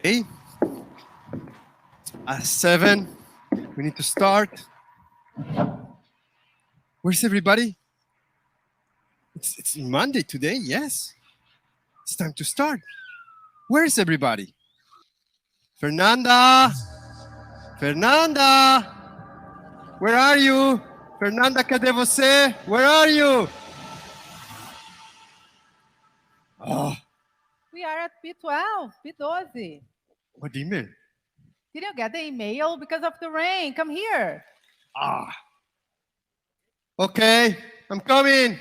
Okay, at 7, we need to start. Where's everybody? It's Monday today, yes. It's time to start. Where's everybody? Fernanda! Fernanda! Where are you? Fernanda, cadê você? Where are you? Oh, We are at P12, P12. what email? Did you get the email? Because of the rain, come here. Ah. Okay, I'm coming.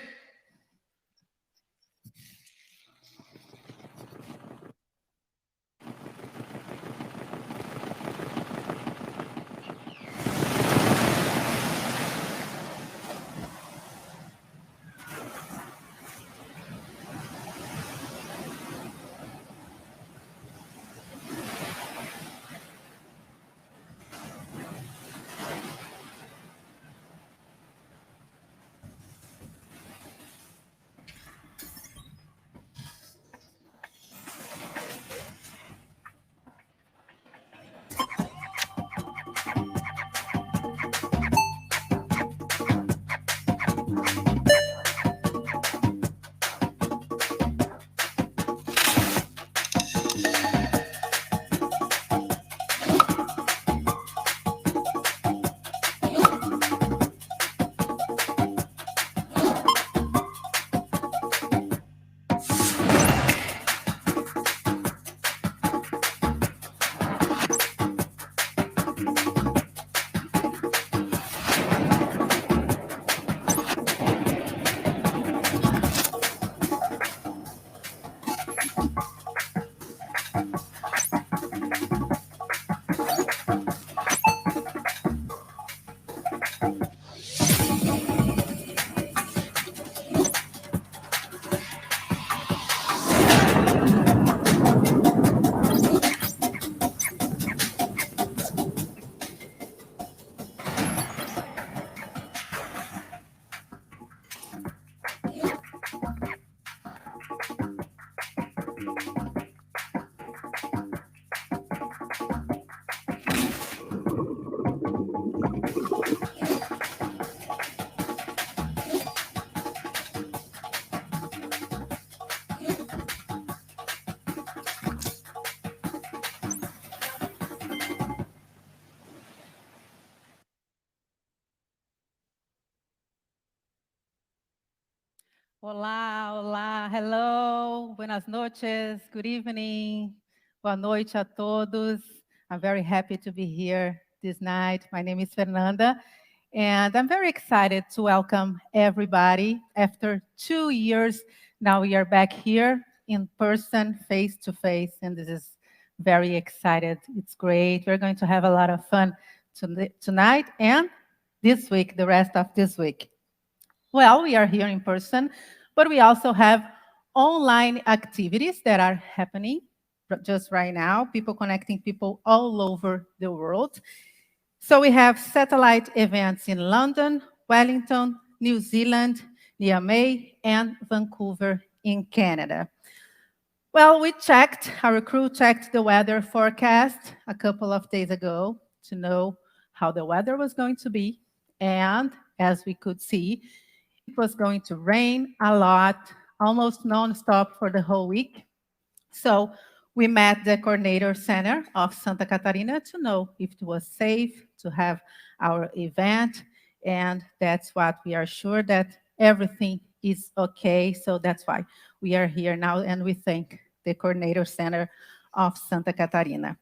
Olá, olá, hello, buenas noches, good evening, boa noite a todos. I'm very happy to be here this night. My name is Fernanda, and I'm very excited to welcome everybody. After 2 years, now we are back here in person, face to face, and this is very excited. It's great. We're going to have a lot of fun tonight and this week, the rest of this week. Well, we are here in person, but we also have online activities that are happening just right now, people connecting people all over the world. So we have satellite events in London, Wellington, New Zealand, Niamey, and Vancouver in Canada. Well, our crew checked the weather forecast a couple of days ago to know how the weather was going to be. And as we could see, it was going to rain a lot, almost nonstop for the whole week. So we met the coordinator center of Santa Catarina to know if it was safe to have our event. And that's what we are sure that everything is okay. So that's why we are here now, and we thank the coordinator center of Santa Catarina.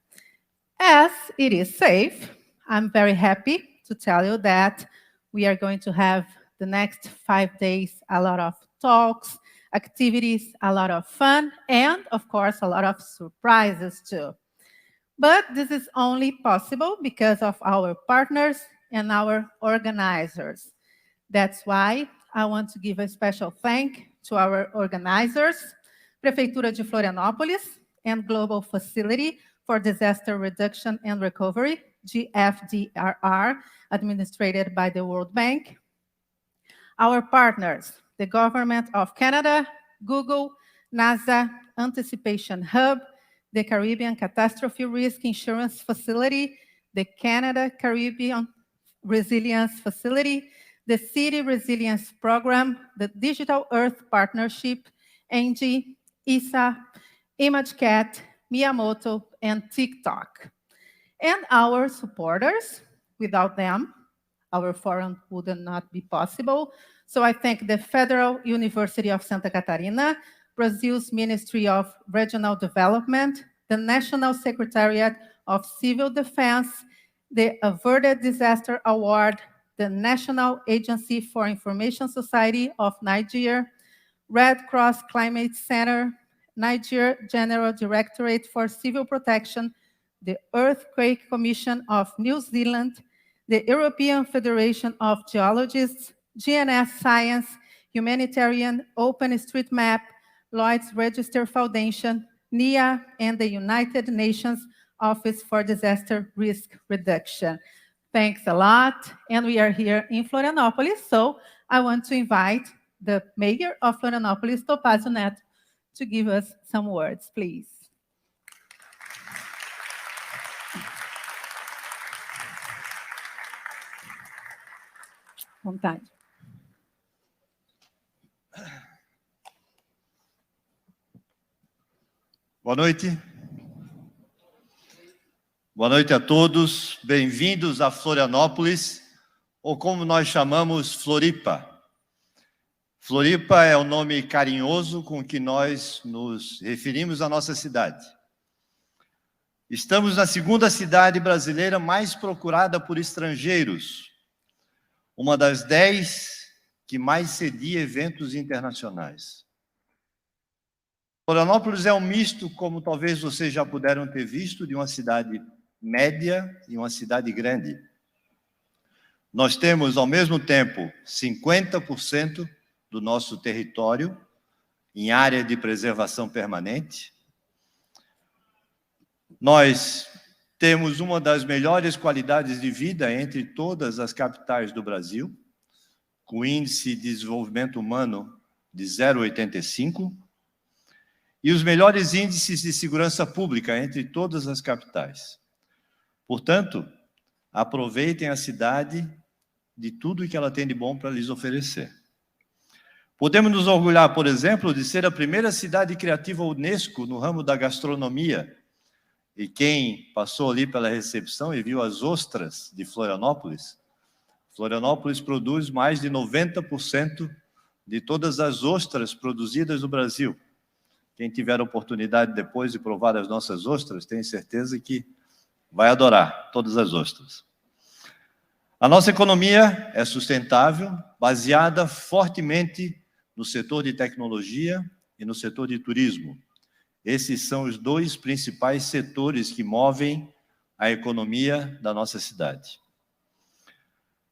As it is safe, I'm very happy to tell you that we are going to have the next 5 days a lot of talks, activities, a lot of fun, and of course, a lot of surprises too. But this is only possible because of our partners and our organizers. That's why I want to give a special thank to our organizers, Prefeitura de Florianopolis and Global Facility for Disaster Reduction and Recovery, GFDRR, administered by the World Bank. Our partners, the Government of Canada, Google, NASA, Anticipation Hub, the Caribbean Catastrophe Risk Insurance Facility, the Canada Caribbean Resilience Facility, the City Resilience Program, the Digital Earth Partnership, ENGIE, ISA, ImageCat, Miyamoto, and TikTok. And our supporters, without them, our forum would not be possible. So I thank the Federal University of Santa Catarina, Brazil's Ministry of Regional Development, the National Secretariat of Civil Defense, the Averted Disaster Award, the National Agency for Information Society of Niger, Red Cross Climate Center, Niger General Directorate for Civil Protection, the Earthquake Commission of New Zealand, the European Federation of Geologists, GNS Science, Humanitarian OpenStreetMap, Lloyd's Register Foundation, NIA, and the United Nations Office for Disaster Risk Reduction. Thanks a lot. And we are here in Florianopolis, so I want to invite the mayor of Florianopolis, Topazio Neto, to give us some words, please. Vontade. Boa noite. Boa noite a todos. Bem-vindos a Florianópolis, ou como nós chamamos, Floripa. Floripa é o nome carinhoso com que nós nos referimos à nossa cidade. Estamos na segunda cidade brasileira mais procurada por estrangeiros, uma das 10 que mais cedia eventos internacionais. Florianópolis é um misto, como talvez vocês já puderam ter visto, de uma cidade média e uma cidade grande. Nós temos, ao mesmo tempo, 50% do nosso território em área de preservação permanente. Nós temos uma das melhores qualidades de vida entre todas as capitais do Brasil, com índice de desenvolvimento humano de 0,85, e os melhores índices de segurança pública entre todas as capitais. Portanto, aproveitem a cidade de tudo que ela tem de bom para lhes oferecer. Podemos nos orgulhar, por exemplo, de ser a primeira cidade criativa UNESCO no ramo da gastronomia. E quem passou ali pela recepção e viu as ostras de Florianópolis, Florianópolis produz mais de 90% de todas as ostras produzidas no Brasil. Quem tiver a oportunidade depois de provar as nossas ostras, tenho certeza que vai adorar todas as ostras. A nossa economia é sustentável, baseada fortemente no setor de tecnologia e no setor de turismo. Esses são os dois principais setores que movem a economia da nossa cidade.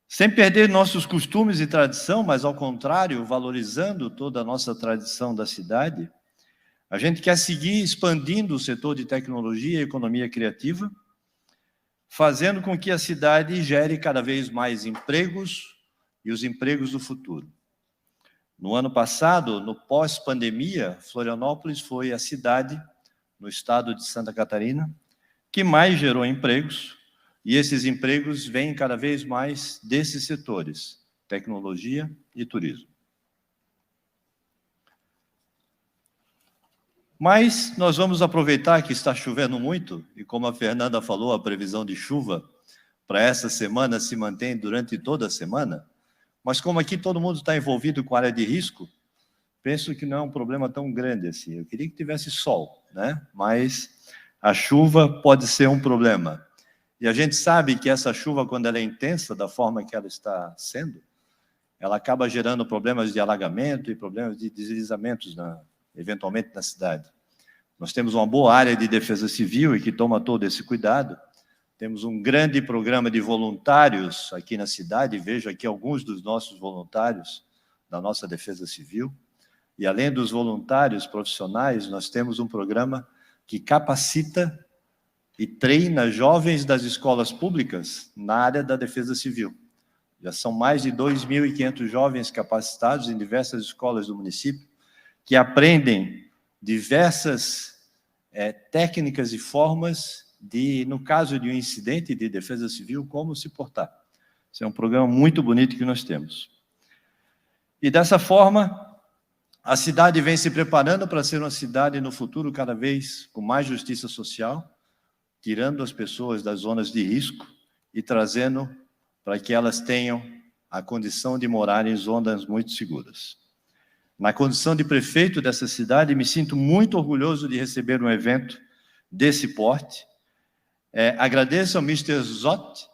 Sem perder nossos costumes e tradição, mas ao contrário, valorizando toda a nossa tradição da cidade, a gente quer seguir expandindo o setor de tecnologia e economia criativa, fazendo com que a cidade gere cada vez mais empregos e os empregos do futuro. No ano passado, no pós-pandemia, Florianópolis foi a cidade, no estado de Santa Catarina, que mais gerou empregos, e esses empregos vêm cada vez mais desses setores, tecnologia e turismo. Mas nós vamos aproveitar que está chovendo muito, e como a Fernanda falou, a previsão de chuva para essa semana se mantém durante toda a semana, mas como aqui todo mundo está envolvido com área de risco, penso que não é um problema tão grande assim. Eu queria que tivesse sol, né? Mas a chuva pode ser um problema. E a gente sabe que essa chuva, quando ela é intensa, da forma que ela está sendo, ela acaba gerando problemas de alagamento e problemas de deslizamentos, eventualmente, na cidade. Nós temos uma boa área de defesa civil e que toma todo esse cuidado. Temos um grande programa de voluntários aqui na cidade, vejo aqui alguns dos nossos voluntários da nossa Defesa Civil. E além dos voluntários profissionais, nós temos um programa que capacita e treina jovens das escolas públicas na área da Defesa Civil. Já são mais de 2.500 jovens capacitados em diversas escolas do município, que aprendem diversas técnicas e formas de, no caso de um incidente de defesa civil, como se portar. Esse é um programa muito bonito que nós temos. E dessa forma, a cidade vem se preparando para ser uma cidade no futuro cada vez com mais justiça social, tirando as pessoas das zonas de risco e trazendo para que elas tenham a condição de morar em zonas muito seguras. Na condição de prefeito dessa cidade, me sinto muito orgulhoso de receber um evento desse porte. Agradeço ao Mr. Zott,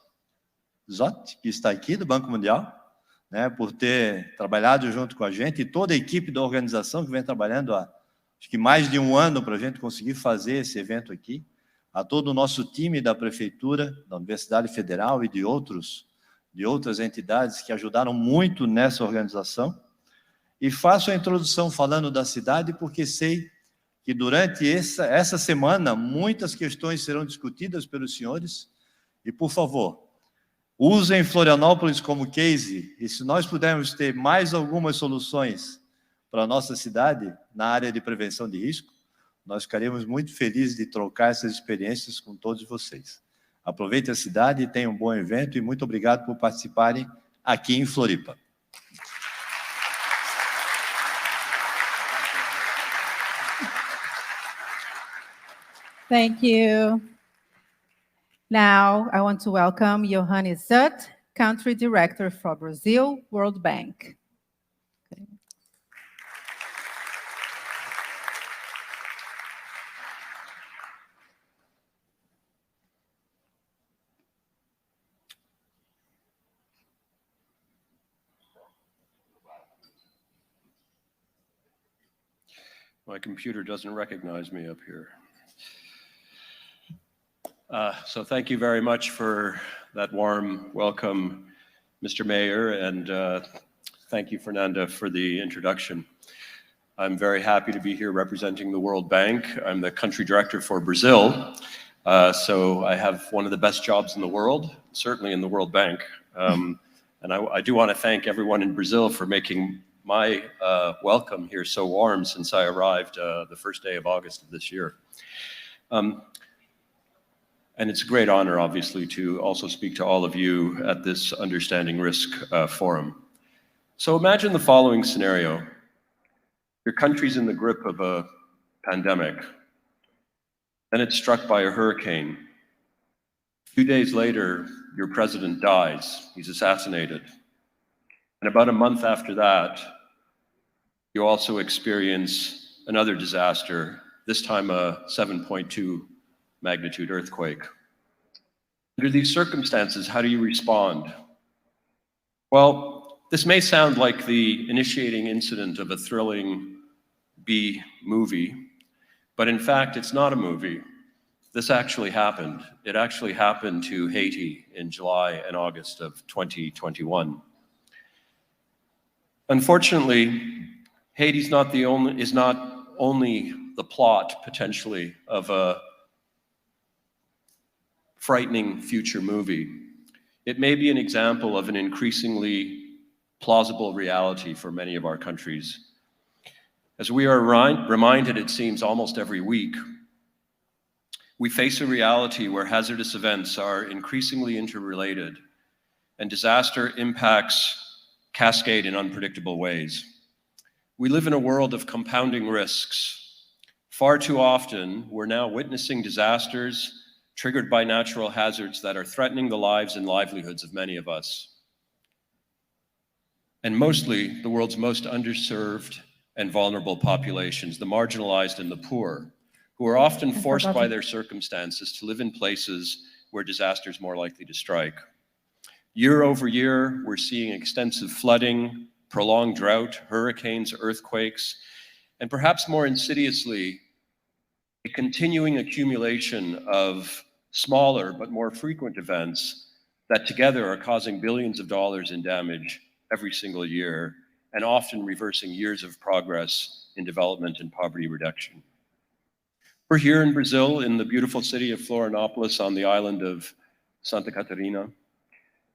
que está aqui, do Banco Mundial, né, por ter trabalhado junto com a gente, e toda a equipe da organização que vem trabalhando há, acho que mais de um ano para a gente conseguir fazer esse evento aqui, a todo o nosso time da Prefeitura, da Universidade Federal e de outras entidades que ajudaram muito nessa organização. E faço a introdução falando da cidade, porque sei que durante essa semana muitas questões serão discutidas pelos senhores, e, por favor, usem Florianópolis como case, e se nós pudermos ter mais algumas soluções para a nossa cidade na área de prevenção de risco, nós ficaremos muito felizes de trocar essas experiências com todos vocês. Aproveitem a cidade e tenham um bom evento, e muito obrigado por participarem aqui em Floripa. Thank you. Now, I want to welcome Johannes Zutt, Country Director for Brazil, World Bank. Okay. My computer doesn't recognize me up here. So thank you very much for that warm welcome, Mr. Mayor, and thank you, Fernanda, for the introduction. I'm very happy to be here representing the World Bank. I'm the country director for Brazil, so I have one of the best jobs in the world, certainly in the World Bank. And I do want to thank everyone in Brazil for making my welcome here so warm since I arrived the first day of August of this year. And it's a great honor, obviously, to also speak to all of you at this Understanding Risk forum. So imagine the following scenario. Your country's in the grip of a pandemic. Then it's struck by a hurricane. A few days later, your president dies. He's assassinated. And about a month after that, you also experience another disaster, this time a 7.2 magnitude earthquake. Under these circumstances, how do you respond? Well, this may sound like the initiating incident of a thrilling B movie, but in fact, it's not a movie. This actually happened. It actually happened to Haiti in July and August of 2021. Unfortunately, Haiti is not only the plot, potentially, of a frightening future movie. It may be an example of an increasingly plausible reality for many of our countries. As we are reminded, it seems, almost every week, we face a reality where hazardous events are increasingly interrelated and disaster impacts cascade in unpredictable ways. We live in a world of compounding risks. Far too often, we're now witnessing disasters triggered by natural hazards that are threatening the lives and livelihoods of many of us. And mostly the world's most underserved and vulnerable populations, the marginalized and the poor, who are often forced by their circumstances to live in places where disasters are more likely to strike. Year over year, we're seeing extensive flooding, prolonged drought, hurricanes, earthquakes, and perhaps more insidiously, a continuing accumulation of smaller but more frequent events that together are causing billions of dollars in damage every single year, and often reversing years of progress in development and poverty reduction. We're here in Brazil, in the beautiful city of Florianopolis on the island of Santa Catarina,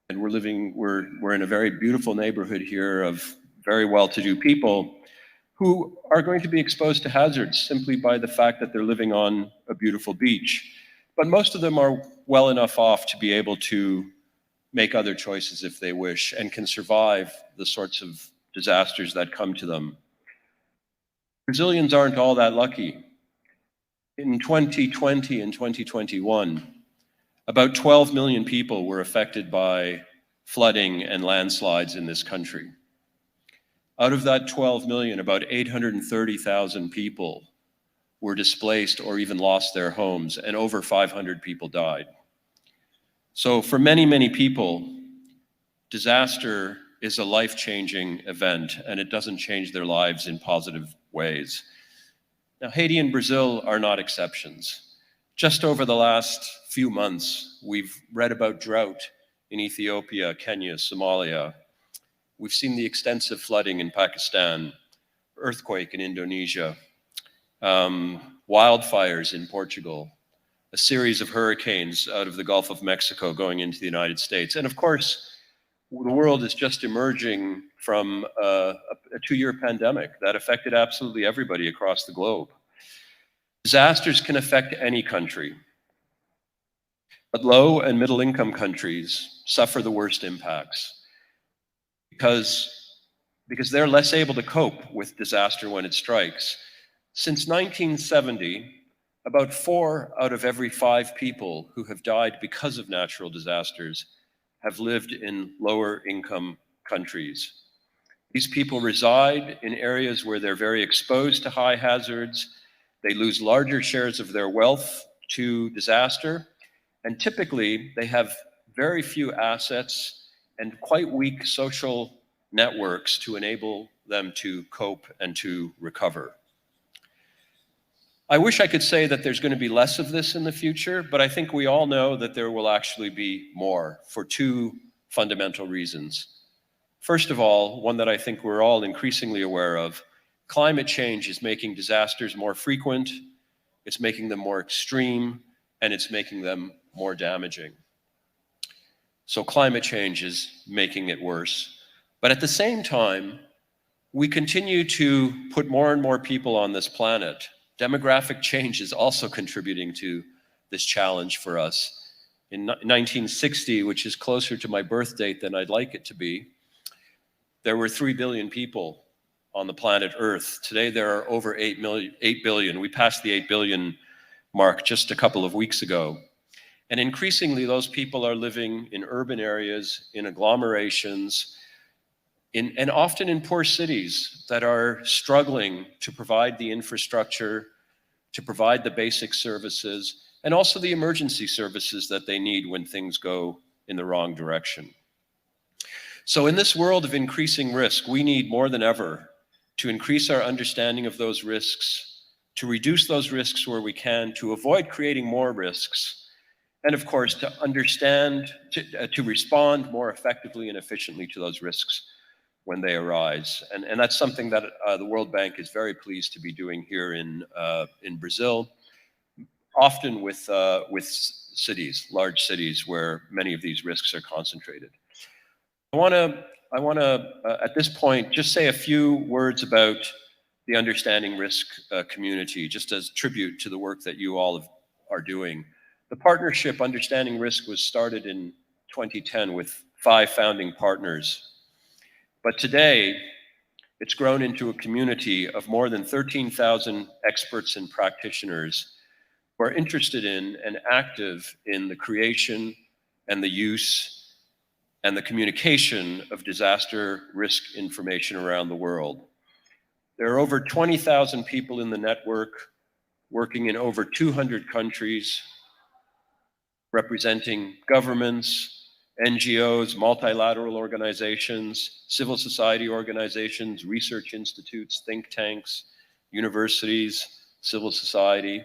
and we're in a very beautiful neighborhood here of very well-to-do people who are going to be exposed to hazards simply by the fact that they're living on a beautiful beach. But most of them are well enough off to be able to make other choices if they wish and can survive the sorts of disasters that come to them. Brazilians aren't all that lucky. In 2020 and 2021, about 12 million people were affected by flooding and landslides in this country. Out of that 12 million, about 830,000 people were displaced or even lost their homes, and over 500 people died. So for many, many people, disaster is a life-changing event, and it doesn't change their lives in positive ways. Now, Haiti and Brazil are not exceptions. Just over the last few months, we've read about drought in Ethiopia, Kenya, Somalia. We've seen the extensive flooding in Pakistan, earthquake in Indonesia, wildfires in Portugal, a series of hurricanes out of the Gulf of Mexico going into the United States. And of course, the world is just emerging from a two-year pandemic that affected absolutely everybody across the globe. Disasters can affect any country, but low and middle income countries suffer the worst impacts because they're less able to cope with disaster when it strikes. Since 1970, about 4 out of every 5 people who have died because of natural disasters have lived in lower income countries. These people reside in areas where they're very exposed to high hazards. They lose larger shares of their wealth to disaster, and typically they have very few assets and quite weak social networks to enable them to cope and to recover. I wish I could say that there's going to be less of this in the future, but I think we all know that there will actually be more for 2 fundamental reasons. First of all, one that I think we're all increasingly aware of, climate change is making disasters more frequent, it's making them more extreme, and it's making them more damaging. So climate change is making it worse. But at the same time, we continue to put more and more people on this planet. Demographic change is also contributing to this challenge for us. In 1960, which is closer to my birth date than I'd like it to be, there were 3 billion people on the planet Earth. Today, there are over 8 billion. We passed the 8 billion mark just a couple of weeks ago. And increasingly, those people are living in urban areas, in agglomerations, and often in poor cities that are struggling to provide the infrastructure, to provide the basic services, and also the emergency services that they need when things go in the wrong direction. So in this world of increasing risk, we need more than ever to increase our understanding of those risks, to reduce those risks where we can, to avoid creating more risks, and of course, to understand, to respond more effectively and efficiently to those risks when they arise. And that's something that the World Bank is very pleased to be doing here in Brazil, often with cities, large cities where many of these risks are concentrated. I want to at this point, just say a few words about the Understanding Risk community, just as tribute to the work that you all are doing. The partnership Understanding Risk was started in 2010 with 5 founding partners. But today, it's grown into a community of more than 13,000 experts and practitioners who are interested in and active in the creation and the use and the communication of disaster risk information around the world. There are over 20,000 people in the network working in over 200 countries, representing governments, NGOs, multilateral organizations, civil society organizations, research institutes, think tanks, universities, civil society.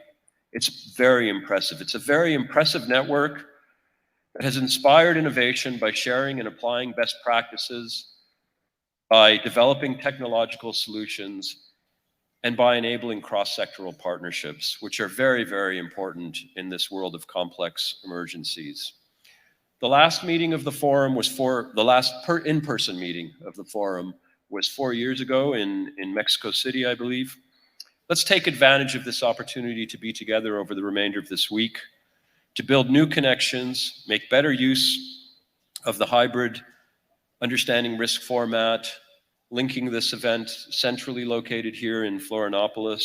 It's very impressive. It's a very impressive network that has inspired innovation by sharing and applying best practices, by developing technological solutions, and by enabling cross-sectoral partnerships, which are very, very important in this world of complex emergencies. The last meeting of the forum was the last in-person meeting of the forum was 4 years ago in Mexico City, I believe. Let's take advantage of this opportunity to be together over the remainder of this week, to build new connections, make better use of the hybrid understanding risk format, linking this event centrally located here in Florianopolis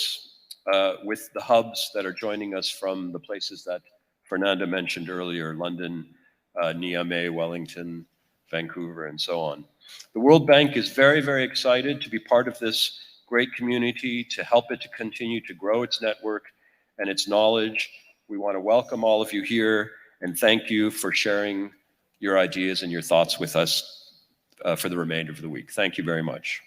with the hubs that are joining us from the places that Fernanda mentioned earlier, London, Niamey, Wellington, Vancouver, and so on. The World Bank is very, very excited to be part of this great community, to help it to continue to grow its network and its knowledge. We want to welcome all of you here and thank you for sharing your ideas and your thoughts with us for the remainder of the week. Thank you very much.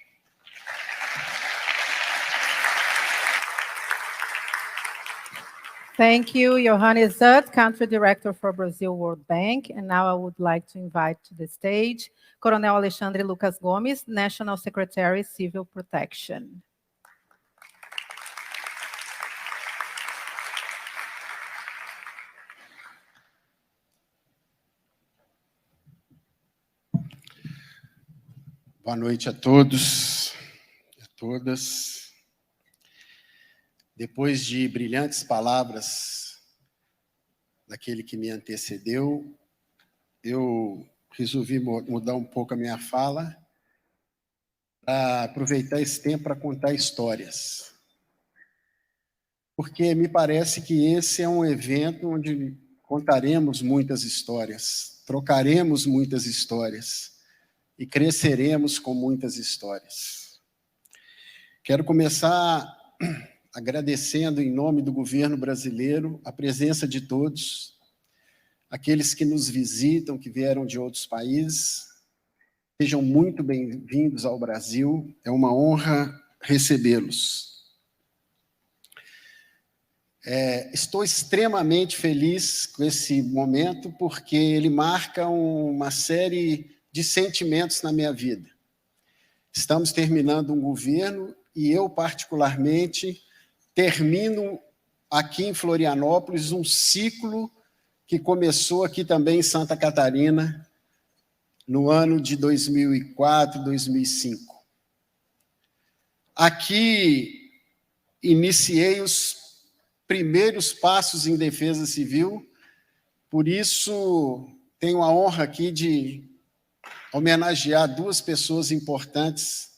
Thank you, Johannes Zutt, Country Director for Brazil World Bank. And now I would like to invite to the stage Coronel Alexandre Lucas Gomes, National Secretary, Civil Protection. Boa noite a todos e a todas. Depois de brilhantes palavras daquele que me antecedeu, eu resolvi mudar um pouco a minha fala para aproveitar esse tempo para contar histórias. Porque me parece que esse é um evento onde contaremos muitas histórias, trocaremos muitas histórias e cresceremos com muitas histórias. Quero começar agradecendo em nome do governo brasileiro a presença de todos, aqueles que nos visitam, que vieram de outros países. Sejam muito bem-vindos ao Brasil, é uma honra recebê-los. Estou extremamente feliz com esse momento, porque ele marca uma série de sentimentos na minha vida. Estamos terminando um governo e eu, particularmente, termino aqui em Florianópolis um ciclo que começou aqui também em Santa Catarina, no ano de 2004, 2005. Aqui iniciei os primeiros passos em defesa civil, por isso tenho a honra aqui de homenagear duas pessoas importantes,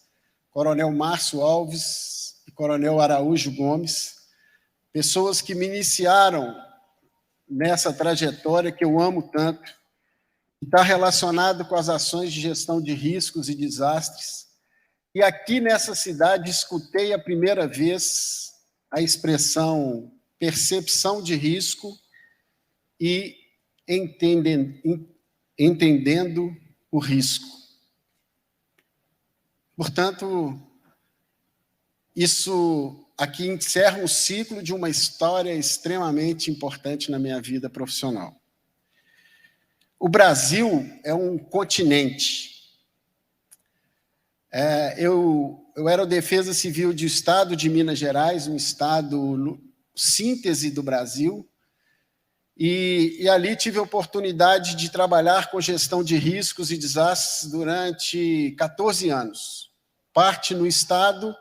Coronel Márcio Alves e Coronel Araújo Gomes, pessoas que me iniciaram nessa trajetória que eu amo tanto, que está relacionado com as ações de gestão de riscos e desastres. E aqui nessa cidade escutei a primeira vez a expressão percepção de risco e entendendo o risco. Portanto, isso aqui encerra um ciclo de uma história extremamente importante na minha vida profissional. O Brasil é um continente. Eu era o Defesa Civil do Estado de Minas Gerais, um estado síntese do Brasil, e ali tive a oportunidade de trabalhar com gestão de riscos e desastres durante 14 anos. Parte no Estado,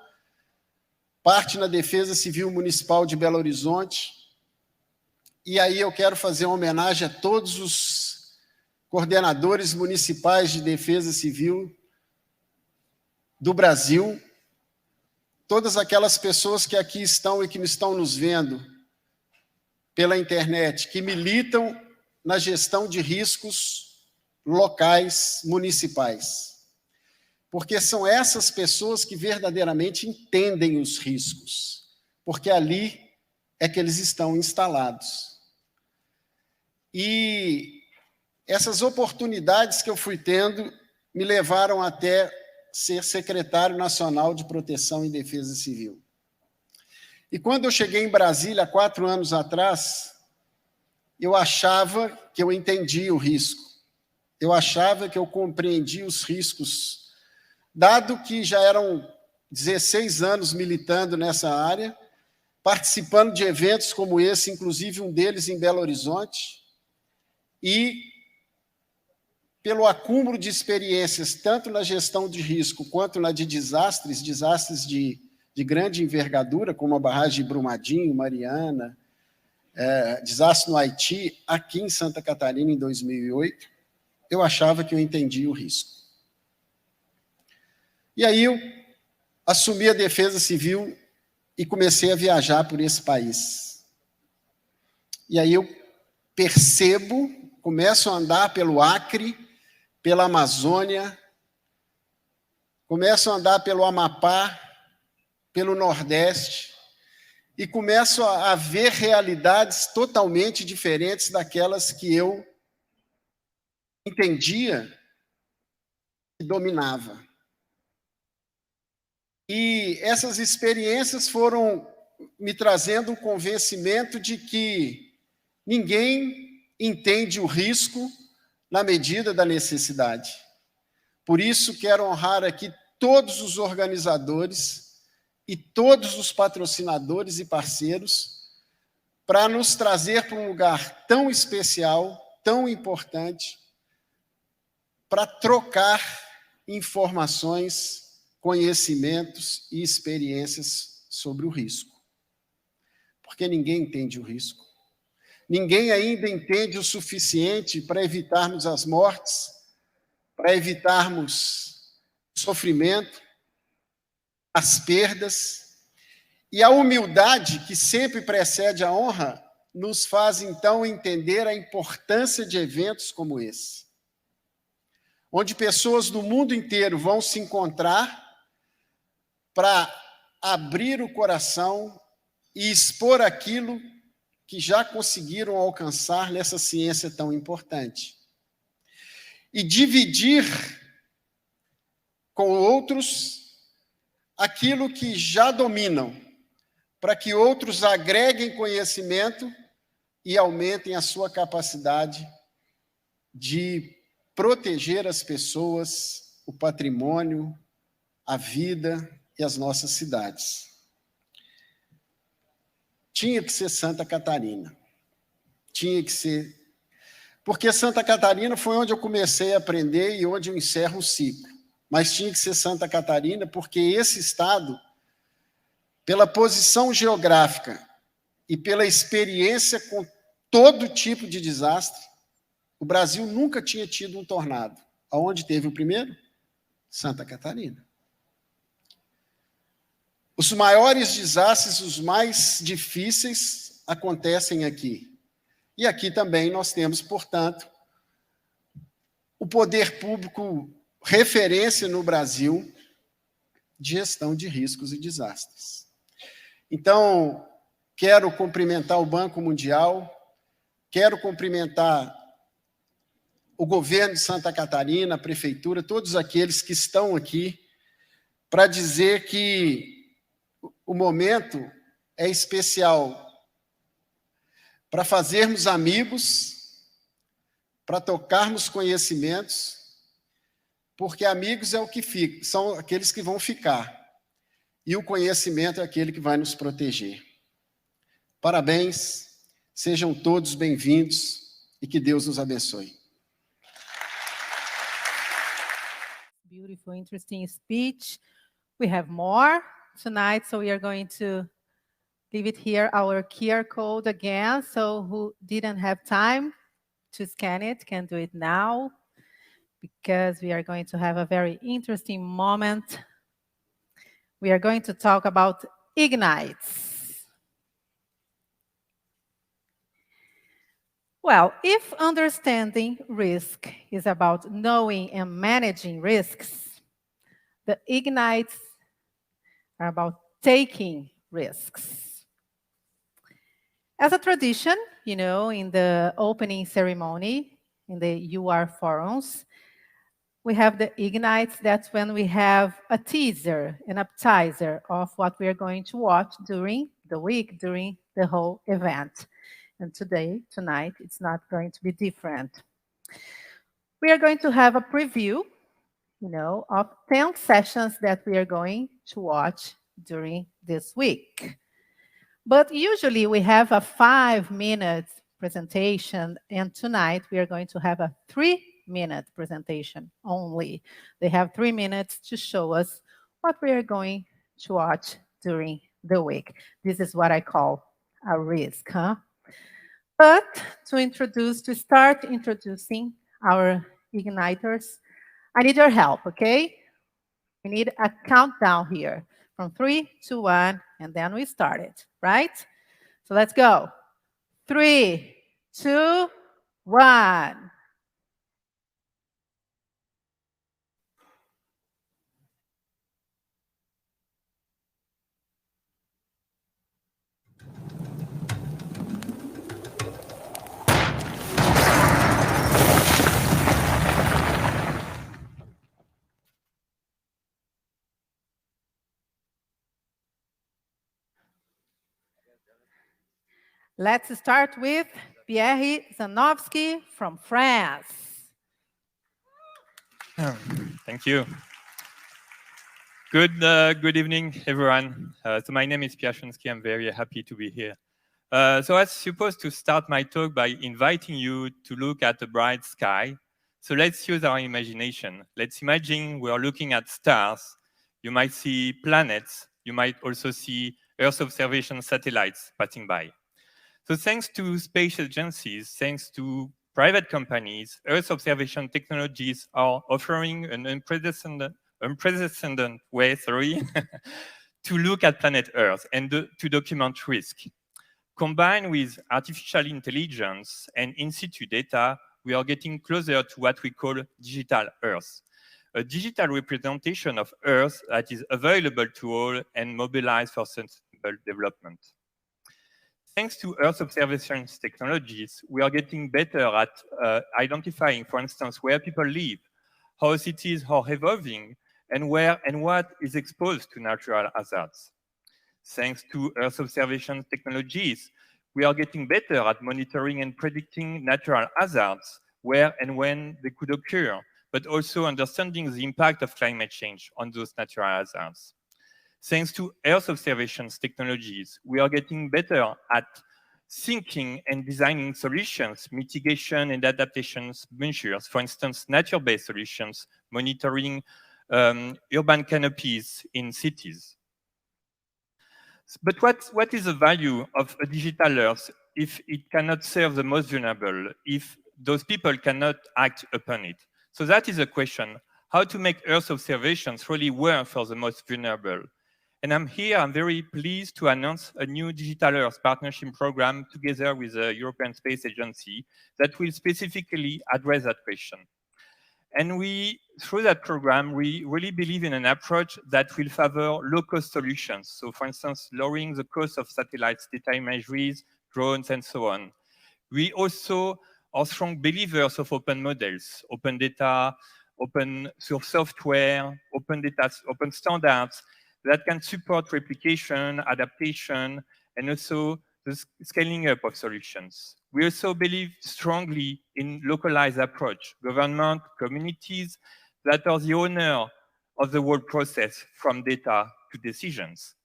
parte na Defesa Civil Municipal de Belo Horizonte. E aí eu quero fazer uma homenagem a todos os coordenadores municipais de defesa civil do Brasil, todas aquelas pessoas que aqui estão e que estão nos vendo pela internet, que militam na gestão de riscos locais, municipais. Porque são essas pessoas que verdadeiramente entendem os riscos, porque ali é que eles estão instalados. E essas oportunidades que eu fui tendo me levaram até ser secretário nacional de Proteção e Defesa Civil. E quando eu cheguei em Brasília, há 4 anos atrás, eu achava que eu entendia o risco. Eu achava que eu compreendia os riscos, dado que já eram 16 anos militando nessa área, participando de eventos como esse, inclusive um deles em Belo Horizonte, e pelo acúmulo de experiências, tanto na gestão de risco quanto na de desastres de grande envergadura, como a barragem de Brumadinho, Mariana, desastre no Haiti, aqui em Santa Catarina, em 2008, eu achava que eu entendia o risco. E aí eu assumi a Defesa Civil e comecei a viajar por esse país. E aí eu percebo, começo a andar pelo Acre, pela Amazônia, começo a andar pelo Amapá, pelo Nordeste, e começo a ver realidades totalmente diferentes daquelas que eu entendia e dominava. E essas experiências foram me trazendo um convencimento de que ninguém entende o risco na medida da necessidade. Por isso, quero honrar aqui todos os organizadores e todos os patrocinadores e parceiros para nos trazer para um lugar tão especial, tão importante, para trocar informações, conhecimentos e experiências sobre o risco. Porque ninguém entende o risco. Ninguém ainda entende o suficiente para evitarmos as mortes, para evitarmos o sofrimento, as perdas. E a humildade, que sempre precede a honra, nos faz, então, entender a importância de eventos como esse, onde pessoas do mundo inteiro vão se encontrar para abrir o coração e expor aquilo que já conseguiram alcançar nessa ciência tão importante. E dividir com outros aquilo que já dominam, para que outros agreguem conhecimento e aumentem a sua capacidade de proteger as pessoas, o patrimônio, a vida e as nossas cidades. Tinha que ser Santa Catarina. Tinha que ser. Porque Santa Catarina foi onde eu comecei a aprender e onde eu encerro o ciclo. Mas tinha que ser Santa Catarina porque esse estado, pela posição geográfica e pela experiência com todo tipo de desastre, o Brasil nunca tinha tido um tornado. Aonde teve o primeiro? Santa Catarina. Os maiores desastres, os mais difíceis, acontecem aqui. E aqui também nós temos, portanto, o poder público referência no Brasil de gestão de riscos e desastres. Então, quero cumprimentar o Banco Mundial, quero cumprimentar o governo de Santa Catarina, a prefeitura, todos aqueles que estão aqui, para dizer que o momento é especial para fazermos amigos, para tocarmos conhecimentos, porque amigos é o que fica, são aqueles que vão ficar, e o conhecimento é aquele que vai nos proteger. Parabéns, sejam todos bem-vindos e que Deus nos abençoe. Beautiful, interesting speech. We have more tonight, so we are going to leave it here, our QR code again. So who didn't have time to scan it can do it now, because we are going to have a very interesting moment. We are going to talk about ignites. Well, if understanding risk is about knowing and managing risks, the ignites are about taking risks. As a tradition, you know, in the opening ceremony, in the UR forums, we have the ignites. That's when we have a teaser, an appetizer of what we are going to watch during the week, during the whole event. And tonight, it's not going to be different. We are going to have a preview, you know, of 10 sessions that we are going to watch during this week. But usually we have a 5-minute presentation, and tonight we are going to have a 3 3-minute presentation only. They have 3 minutes to show us what we are going to watch during the week. This is what I call a risk, huh? But to start introducing our igniters, I need your help, okay? We need a countdown here from 3 to 1, and then we start it, right? So let's go. 3, 2, 1. Let's start with Pierre Zanowski from France. Thank you. Good evening, everyone. So my name is Pierre Zanowski. I'm very happy to be here. So I was supposed to start my talk by inviting you to look at the bright sky. So let's use our imagination. Let's imagine we are looking at stars. You might see planets. You might also see Earth observation satellites passing by. So thanks to space agencies, thanks to private companies, Earth observation technologies are offering an unprecedented way, to look at planet Earth and to document risk. Combined with artificial intelligence and in situ data, we are getting closer to what we call digital Earth, a digital representation of Earth that is available to all and mobilized for sustainable development. Thanks to Earth observation technologies, we are getting better at identifying, for instance, where people live, how cities are evolving, and where and what is exposed to natural hazards. Thanks to Earth observation technologies, we are getting better at monitoring and predicting natural hazards, where and when they could occur, but also understanding the impact of climate change on those natural hazards. Thanks to Earth observation technologies, we are getting better at thinking and designing solutions, mitigation and adaptation measures, for instance, nature-based solutions, monitoring urban canopies in cities. But what is the value of a digital Earth if it cannot serve the most vulnerable, if those people cannot act upon it? So that is a question, how to make Earth observations really work for the most vulnerable. And I'm very pleased to announce a new Digital Earth partnership program together with the European Space Agency that will specifically address that question. And through that program, we really believe in an approach that will favor low-cost solutions. So for instance, lowering the cost of satellites, data imageries, drones, and so on. We also are strong believers of open models, open data, open source software, open data, open standards, that can support replication, adaptation, and also the scaling up of solutions. We also believe strongly in localized approach, government, communities that are the owner of the whole process from data to decisions.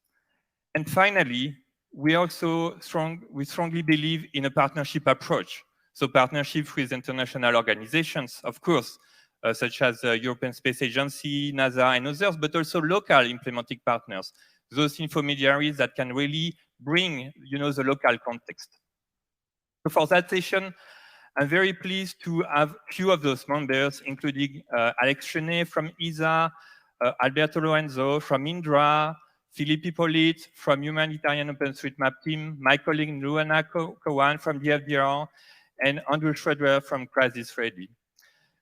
And finally, we strongly believe in a partnership approach. So partnership with international organizations, of course, such as the European Space Agency, NASA, and others, but also local implementing partners, those intermediaries that can really bring, the local context. So for that session, I'm very pleased to have a few of those members, including Alex Chenet from ESA, Alberto Lorenzo from Indra, Philippe Hippolyte from Humanitarian OpenStreetMap team, my colleague Luana Cowan from DFDR, and Andrew Schroeder from Crisis Ready.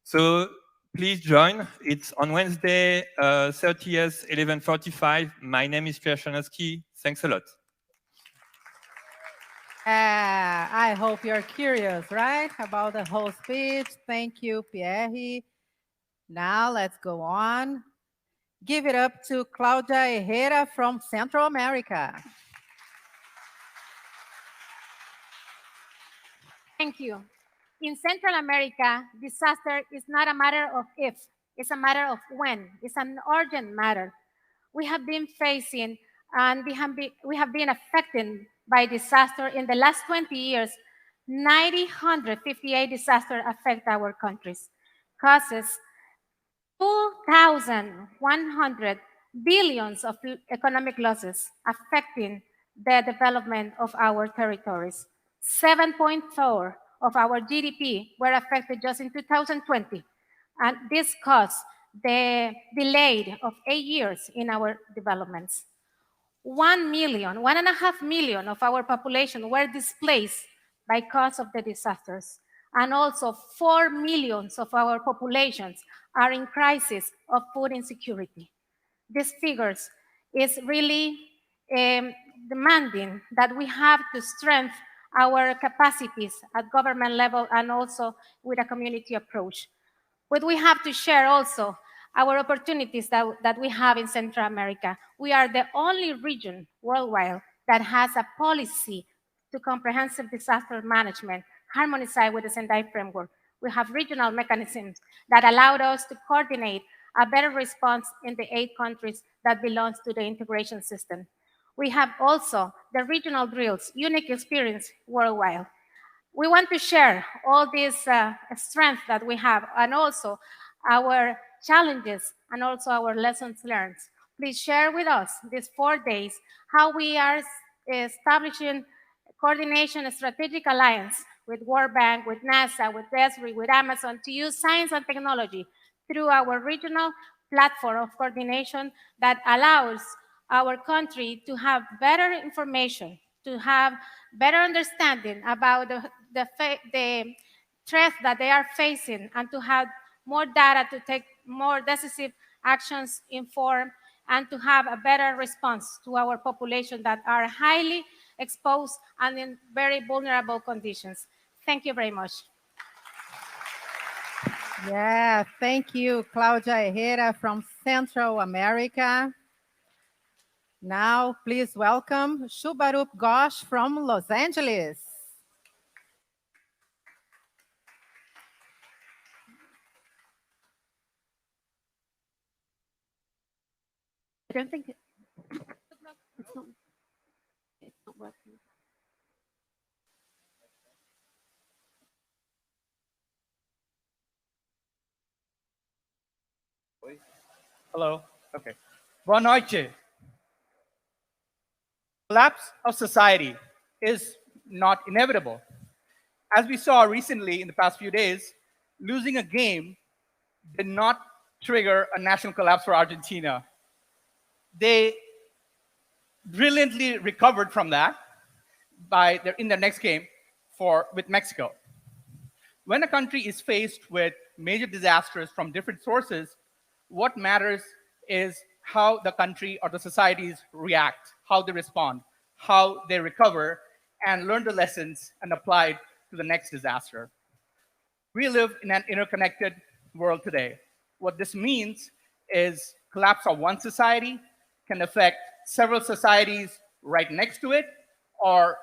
So please join. It's on Wednesday, 30th, 11:45. My name is Pierre Zanowski. Thanks a lot. I hope you're curious, right, about the whole speech. Thank you, Pierre. Now let's go on. Give it up to Claudia Herrera from Central America. Thank you. In Central America, disaster is not a matter of if, it's a matter of when. It's an urgent matter. We have been facing and we have been affected by disaster in the last 20 years. 958 disasters affect our countries. causes 2,100 billions of economic losses affecting the development of our territories. 7.4 of our GDP were affected just in 2020, and this caused the delay of 8 years in our developments. 1 million, 1.5 million of our population were displaced by cause of the disasters. And also 4 million of our populations are in crisis of food insecurity. These figures is really demanding that we have to strengthen our capacities at government level and also with a community approach. But we have to share also our opportunities that we have in Central America. We are the only region worldwide that has a policy to comprehensive disaster management harmonized with the Sendai framework. We have regional mechanisms that allowed us to coordinate a better response in the 8 countries that belong to the integration system. We have also the regional drills, unique experience worldwide. We want to share all these strengths that we have and also our challenges and also our lessons learned. Please share with us these 4 days how we are establishing coordination strategic alliance with World Bank, with NASA, with ESRI, with Amazon to use science and technology through our regional platform of coordination that allows our country to have better information, to have better understanding about the threats that they are facing, and to have more data to take more decisive actions informed, and to have a better response to our population that are highly exposed and in very vulnerable conditions. Thank you very much. Yeah, thank you, Claudia Herrera from Central America. Now, please welcome Shubarup Ghosh from Los Angeles. I don't think it's not working. Hello. Okay. Boa noite. Collapse of society is not inevitable. As we saw recently in the past few days, losing a game did not trigger a national collapse for Argentina. They brilliantly recovered from that in their next game with Mexico. When a country is faced with major disasters from different sources, what matters is how the country or the societies react, how they respond, how they recover, and learn the lessons and apply it to the next disaster. We live in an interconnected world today. What this means is collapse of one society can affect several societies right next to it or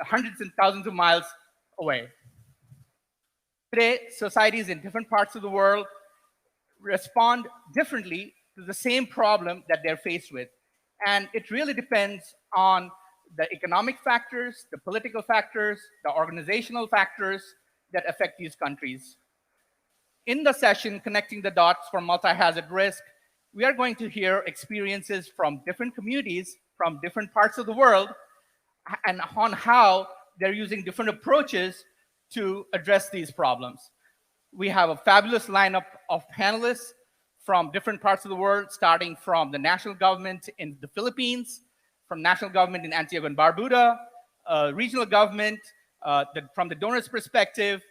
hundreds and thousands of miles away. Today, societies in different parts of the world respond differently to the same problem that they're faced with. And it really depends on the economic factors, the political factors, the organizational factors that affect these countries. In the session, Connecting the Dots for Multi-Hazard Risk, we are going to hear experiences from different communities from different parts of the world and on how they're using different approaches to address these problems. We have a fabulous lineup of panelists from different parts of the world, starting from the national government in the Philippines, from national government in Antigua and Barbuda, regional government, from the donor's perspective,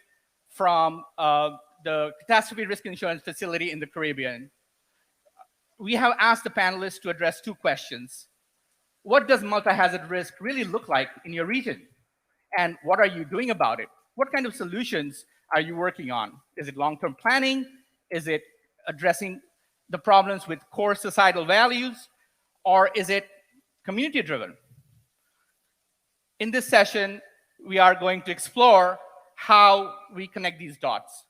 from the catastrophe risk insurance facility in the Caribbean. We have asked the panelists to address 2 questions. What does multi-hazard risk really look like in your region? And what are you doing about it? What kind of solutions are you working on? Is it long-term planning? Is it addressing the problems with core societal values? Or is it community-driven? In this session, we are going to explore how we connect these dots.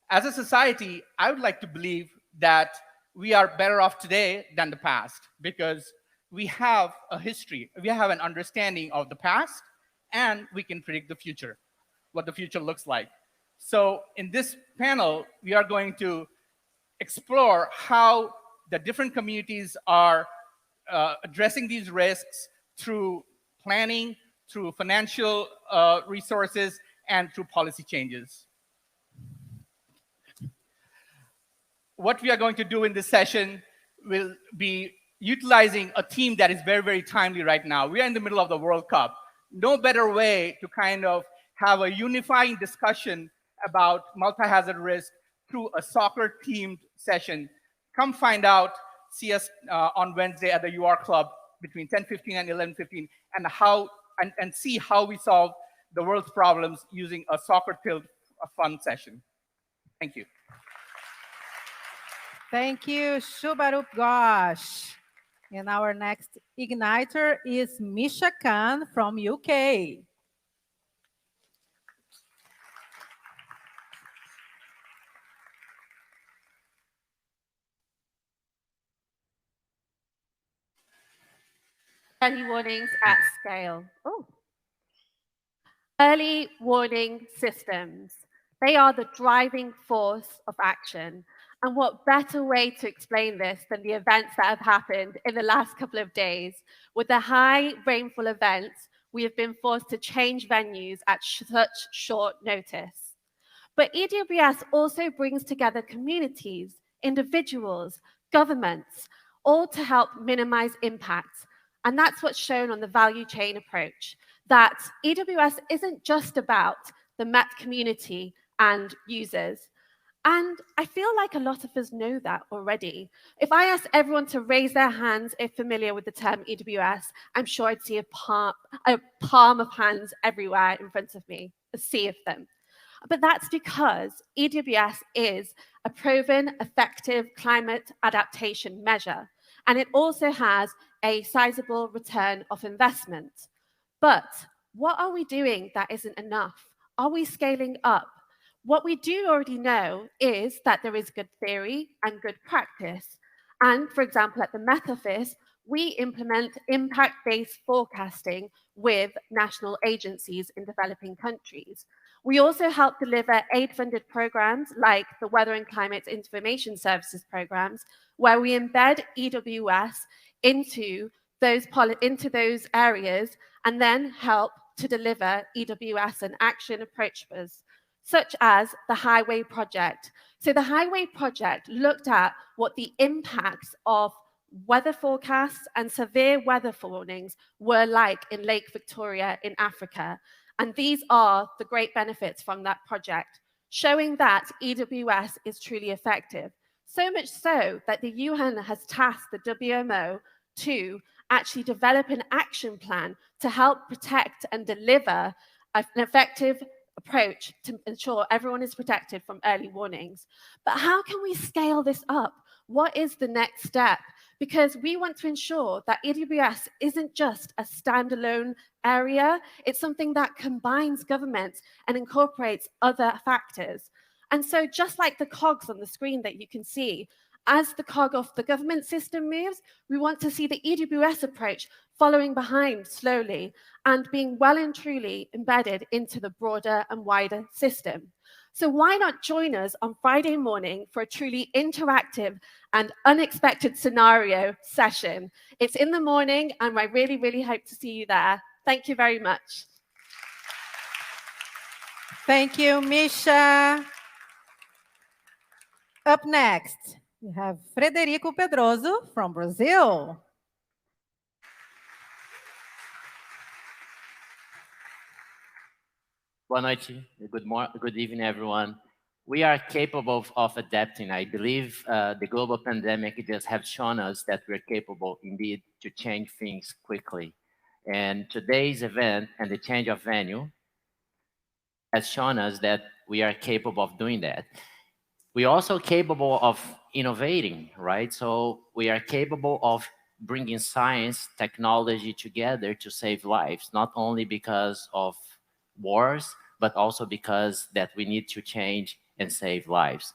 As a society, I would like to believe that we are better off today than the past because we have a history, we have an understanding of the past, and we can predict the future, what the future looks like. So in this panel, we are going to explore how the different communities are addressing these risks through planning, through financial resources, and through policy changes. What we are going to do in this session will be utilizing a theme that is very, very timely right now. We are in the middle of the World Cup. No better way to kind of have a unifying discussion about multi-hazard risk through a soccer-themed session. Come find out, see us on Wednesday at the UR Club between 10:15 and 11:15, and see how we solve the world's problems using a soccer-filled fun session. Thank you. Thank you, Shubarup Ghosh. And our next igniter is Misha Khan from UK. Early warnings at scale. Oh. Early warning systems. They are the driving force of action. And what better way to explain this than the events that have happened in the last couple of days? With the high rainfall events, we have been forced to change venues at such short notice. But EWS also brings together communities, individuals, governments, all to help minimize impacts. And that's what's shown on the value chain approach, that EWS isn't just about the MET community and users. And I feel like a lot of us know that already. If I asked everyone to raise their hands if familiar with the term EWS, I'm sure I'd see a palm of hands everywhere in front of me, a sea of them. But that's because EWS is a proven, effective climate adaptation measure, and it also has a sizable return of investment. But what are we doing that isn't enough? Are we scaling up? What we do already know is that there is good theory and good practice. And for example, at the Met Office, we implement impact-based forecasting with national agencies in developing countries. We also help deliver aid-funded programs like the Weather and Climate Information Services programs, where we embed EWS into those areas and then help to deliver EWS and action approaches, such as the Highway Project. So the Highway Project looked at what the impacts of weather forecasts and severe weather warnings were like in Lake Victoria in Africa. And these are the great benefits from that project, showing that EWS is truly effective. So much so that the UN has tasked the WMO to actually develop an action plan to help protect and deliver an effective approach to ensure everyone is protected from early warnings. But how can we scale this up? What is the next step? Because we want to ensure that EWS isn't just a standalone area, it's something that combines governments and incorporates other factors. And so just like the cogs on the screen that you can see, as the cog of the government system moves, we want to see the EWS approach following behind slowly and being well and truly embedded into the broader and wider system. So why not join us on Friday morning for a truly interactive and unexpected scenario session? It's in the morning, and I really, really hope to see you there. Thank you very much. Thank you, Misha. Up next, we have Frederico Pedroso from Brazil. Boa noite. Good evening, everyone. We are capable of adapting. I believe the global pandemic just has shown us that we're capable indeed to change things quickly. And today's event and the change of venue has shown us that we are capable of doing that. We're also capable of innovating, right? So we are capable of bringing science, technology together to save lives, not only because of wars, but also because that we need to change and save lives.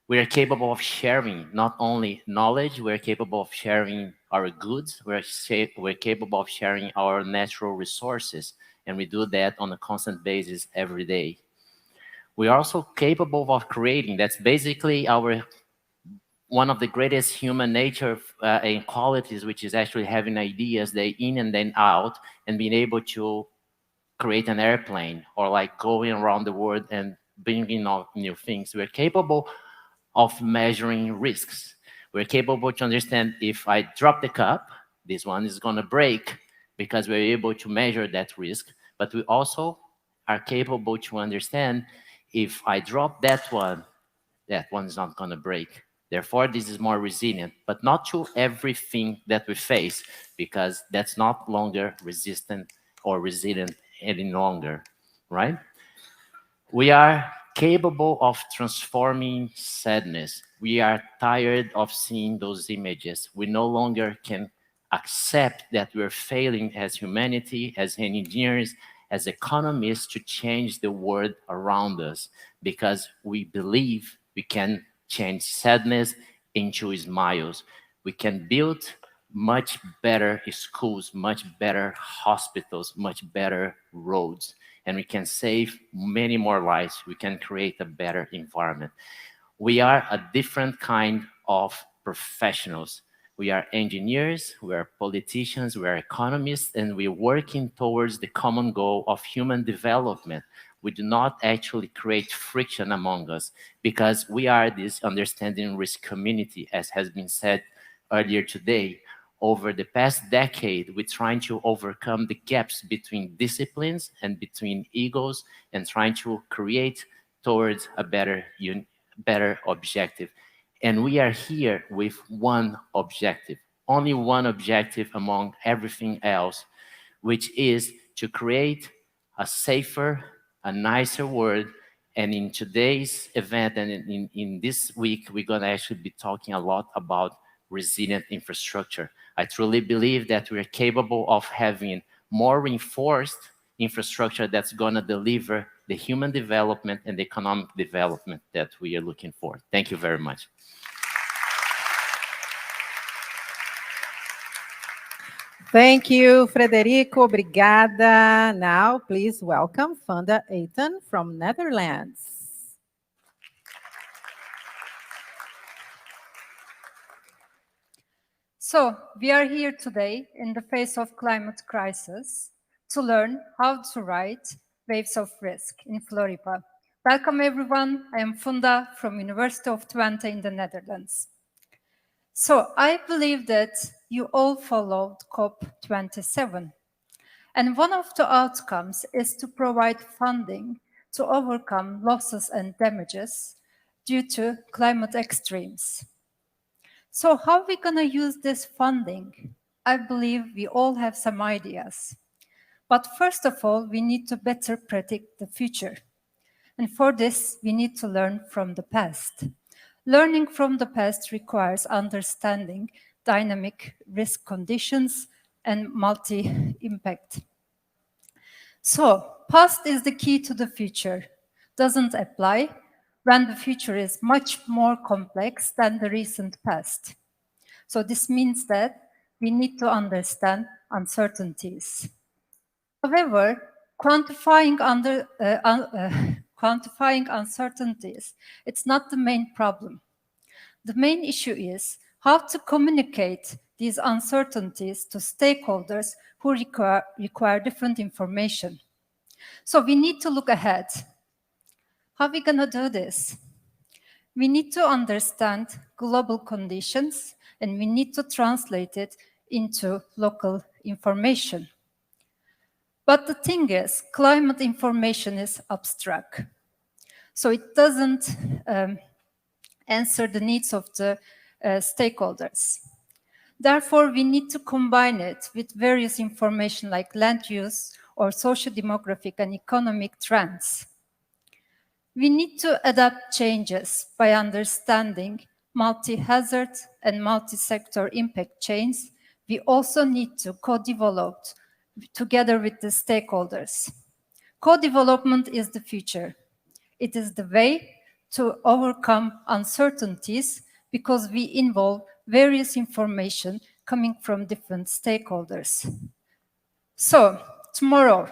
We are capable of sharing not only knowledge, we're capable of sharing our goods, we're capable of sharing our natural resources, and we do that on a constant basis every day. We are also capable of creating. That's basically one of the greatest human nature qualities, which is actually having ideas day in and then out, and being able to create an airplane, or like going around the world and bringing out new things. We're capable of measuring risks. We're capable to understand if I drop the cup, this one is going to break, because we're able to measure that risk. But we also are capable to understand if I drop that one is not going to break. Therefore, this is more resilient, but not to everything that we face, because that's not longer resistant or resilient any longer, right? We are capable of transforming sadness. We are tired of seeing those images. We no longer can accept that we're failing as humanity, as engineers, as economists, to change the world around us, because we believe we can change sadness into smiles. We can build much better schools, much better hospitals, much better roads, and we can save many more lives. We can create a better environment. We are a different kind of professionals. We are engineers, we are politicians, we are economists, and we're working towards the common goal of human development. We do not actually create friction among us, because we are this understanding risk community, as has been said earlier today. Over the past decade, we're trying to overcome the gaps between disciplines and between egos, and trying to create towards a better objective. And we are here with one objective, only one objective among everything else, which is to create a safer, a nicer world. And in today's event and in this week, we're going to actually be talking a lot about resilient infrastructure. I truly believe that we're capable of having more reinforced infrastructure that's going to deliver the human development and the economic development that we are looking for. Thank you very much. Thank you, Frederico. Obrigada. Now, please welcome Funda Eitan from Netherlands. So, we are here today in the face of climate crisis to learn how to write Waves of Risk in Floripa. Welcome everyone, I am Funda from University of Twente in the Netherlands. So, I believe that you all followed COP27. And one of the outcomes is to provide funding to overcome losses and damages due to climate extremes. So how are we going to use this funding? I believe we all have some ideas. But first of all, we need to better predict the future. And for this, we need to learn from the past. Learning from the past requires understanding dynamic risk conditions and multi-impact. So, past is the key to the future. Doesn't apply when the future is much more complex than the recent past. So this means that we need to understand uncertainties. However, quantifying uncertainties, it's not the main problem. The main issue is how to communicate these uncertainties to stakeholders who require different information. So we need to look ahead. How are we going to do this? We need to understand global conditions, and we need to translate it into local information. But the thing is, climate information is abstract. So it doesn't answer the needs of the stakeholders. Therefore, we need to combine it with various information like land use or socio-demographic and economic trends. We need to adapt changes by understanding multi-hazard and multi-sector impact chains. We also need to co-develop together with the stakeholders. Co-development is the future. It is the way to overcome uncertainties because we involve various information coming from different stakeholders. So, tomorrow,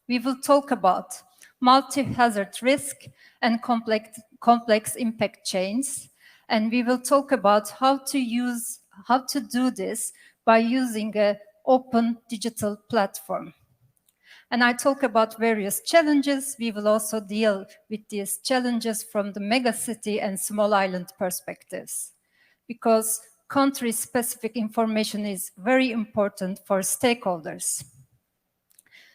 we will talk about multi-hazard risk, and complex impact chains. And we will talk about how to do this by using an open digital platform. And I talk about various challenges. We will also deal with these challenges from the megacity and small island perspectives, because country-specific information is very important for stakeholders.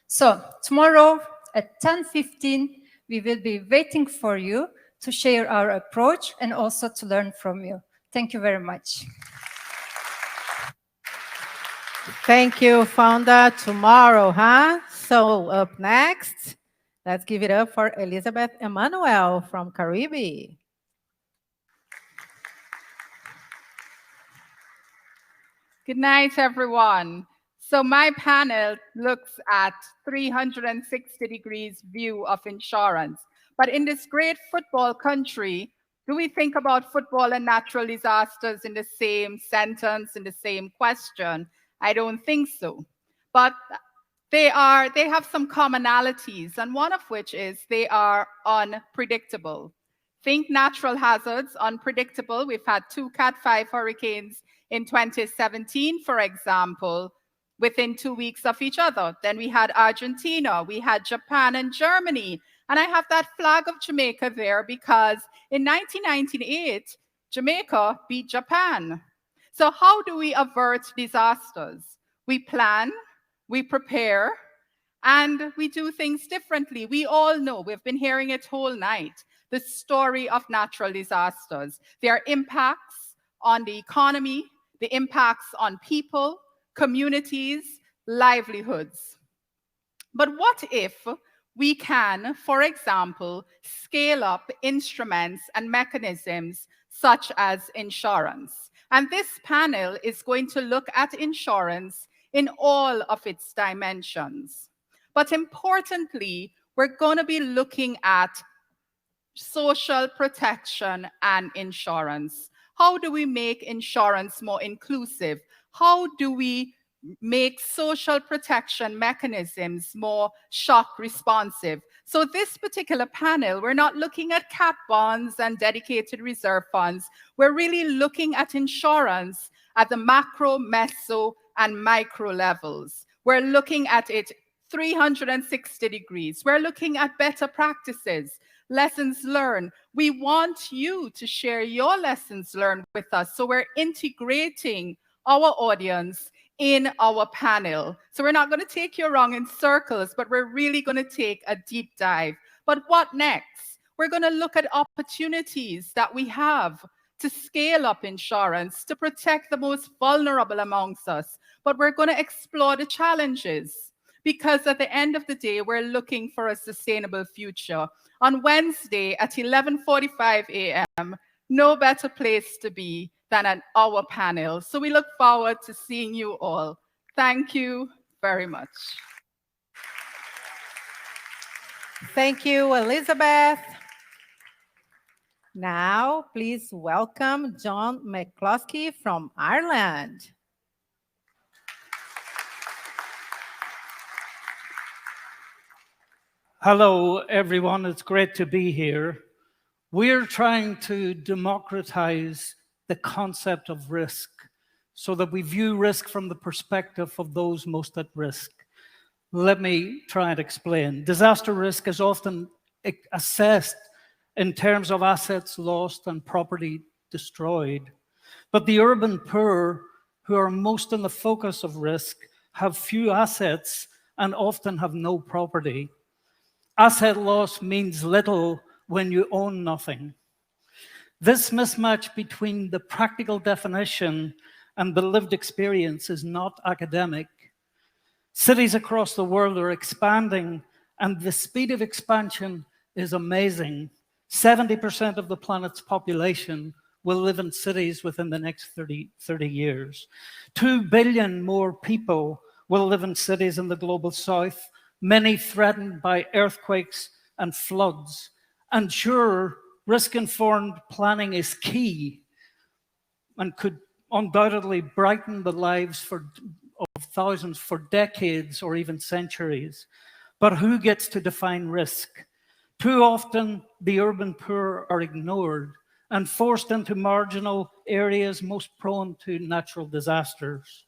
So tomorrow at 10:15, we will be waiting for you to share our approach and also to learn from you. Thank you very much. Thank you, Fonda. Tomorrow, huh? So up next, let's give it up for Elizabeth Emmanuel from Caribbean. Good night, everyone. So my panel looks at 360 degrees view of insurance. But in this great football country, do we think about football and natural disasters in the same sentence, in the same question? I don't think so. But they have some commonalities, and one of which is they are unpredictable. Think natural hazards, unpredictable. We've had 2 Cat 5 hurricanes in 2017, for example, within 2 weeks of each other. Then we had Argentina, we had Japan and Germany. And I have that flag of Jamaica there because in 1998, Jamaica beat Japan. So how do we avert disasters? We plan, we prepare, and we do things differently. We all know, we've been hearing it whole night, the story of natural disasters. Their impacts on the economy, the impacts on people, communities, livelihoods. But what if we can, for example, scale up instruments and mechanisms such as insurance? And this panel is going to look at insurance in all of its dimensions. But importantly, we're going to be looking at social protection and insurance. How do we make insurance more inclusive? How do we make social protection mechanisms more shock responsive? So this particular panel, we're not looking at cat bonds and dedicated reserve funds. We're really looking at insurance at the macro, meso, and micro levels. We're looking at it 360 degrees. We're looking at better practices, lessons learned. We want you to share your lessons learned with us. So we're integrating our audience in our panel. So we're not going to take you around in circles, but we're really going to take a deep dive. But what next? We're going to look at opportunities that we have to scale up insurance, to protect the most vulnerable amongst us. But we're going to explore the challenges, because at the end of the day, we're looking for a sustainable future. On Wednesday at 11:45 a.m., no better place to be than at our panel. So we look forward to seeing you all. Thank you very much. Thank you, Elizabeth. Now, please welcome John McCloskey from Ireland. Hello, everyone. It's great to be here. We're trying to democratize the concept of risk so that we view risk from the perspective of those most at risk. Let me try and explain. Disaster risk is often assessed in terms of assets lost and property destroyed. But the urban poor, who are most in the focus of risk, have few assets and often have no property. Asset loss means little when you own nothing. This mismatch between the practical definition and the lived experience is not academic. Cities across the world are expanding, and the speed of expansion is amazing. 70% of the planet's population will live in cities within the next 30 years. 2 billion more people will live in cities in the global south, many threatened by earthquakes and floods. And sure, risk-informed planning is key and could undoubtedly brighten the lives of thousands for decades or even centuries. But who gets to define risk? Too often, the urban poor are ignored and forced into marginal areas most prone to natural disasters.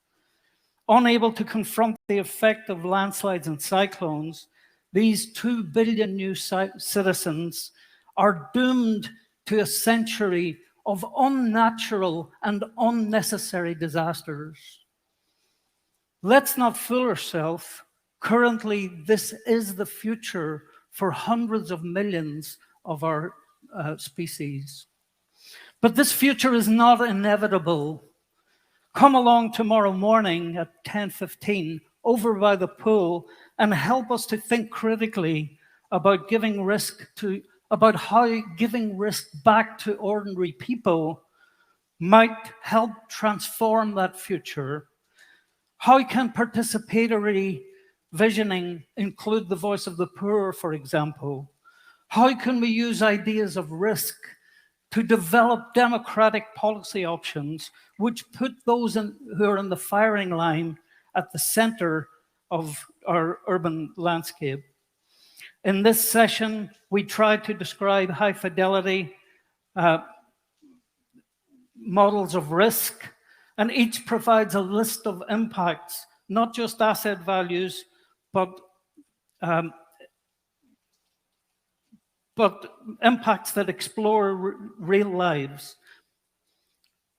Unable to confront the effect of landslides and cyclones, these 2 billion new citizens are doomed to a century of unnatural and unnecessary disasters. Let's not fool ourselves. Currently, this is the future for hundreds of millions of our species. But this future is not inevitable. Come along tomorrow morning at 10:15 over by the pool and help us to think critically about how giving risk back to ordinary people might help transform that future. How can participatory visioning include the voice of the poor, for example? How can we use ideas of risk to develop democratic policy options which put those who are in the firing line at the center of our urban landscape? In this session, we tried to describe high-fidelity models of risk, and each provides a list of impacts, not just asset values, but impacts that explore real lives.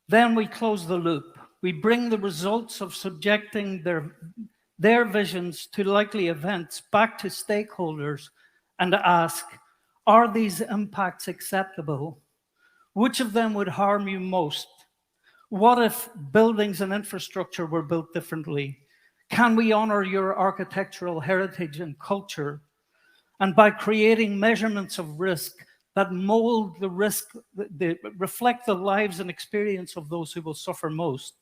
Then we close the loop. We bring the results of subjecting their visions to likely events back to stakeholders and ask, are these impacts acceptable? Which of them would harm you most? What if buildings and infrastructure were built differently? Can we honor your architectural heritage and culture? And by creating measurements of risk that mold the risk, reflect the lives and experience of those who will suffer most,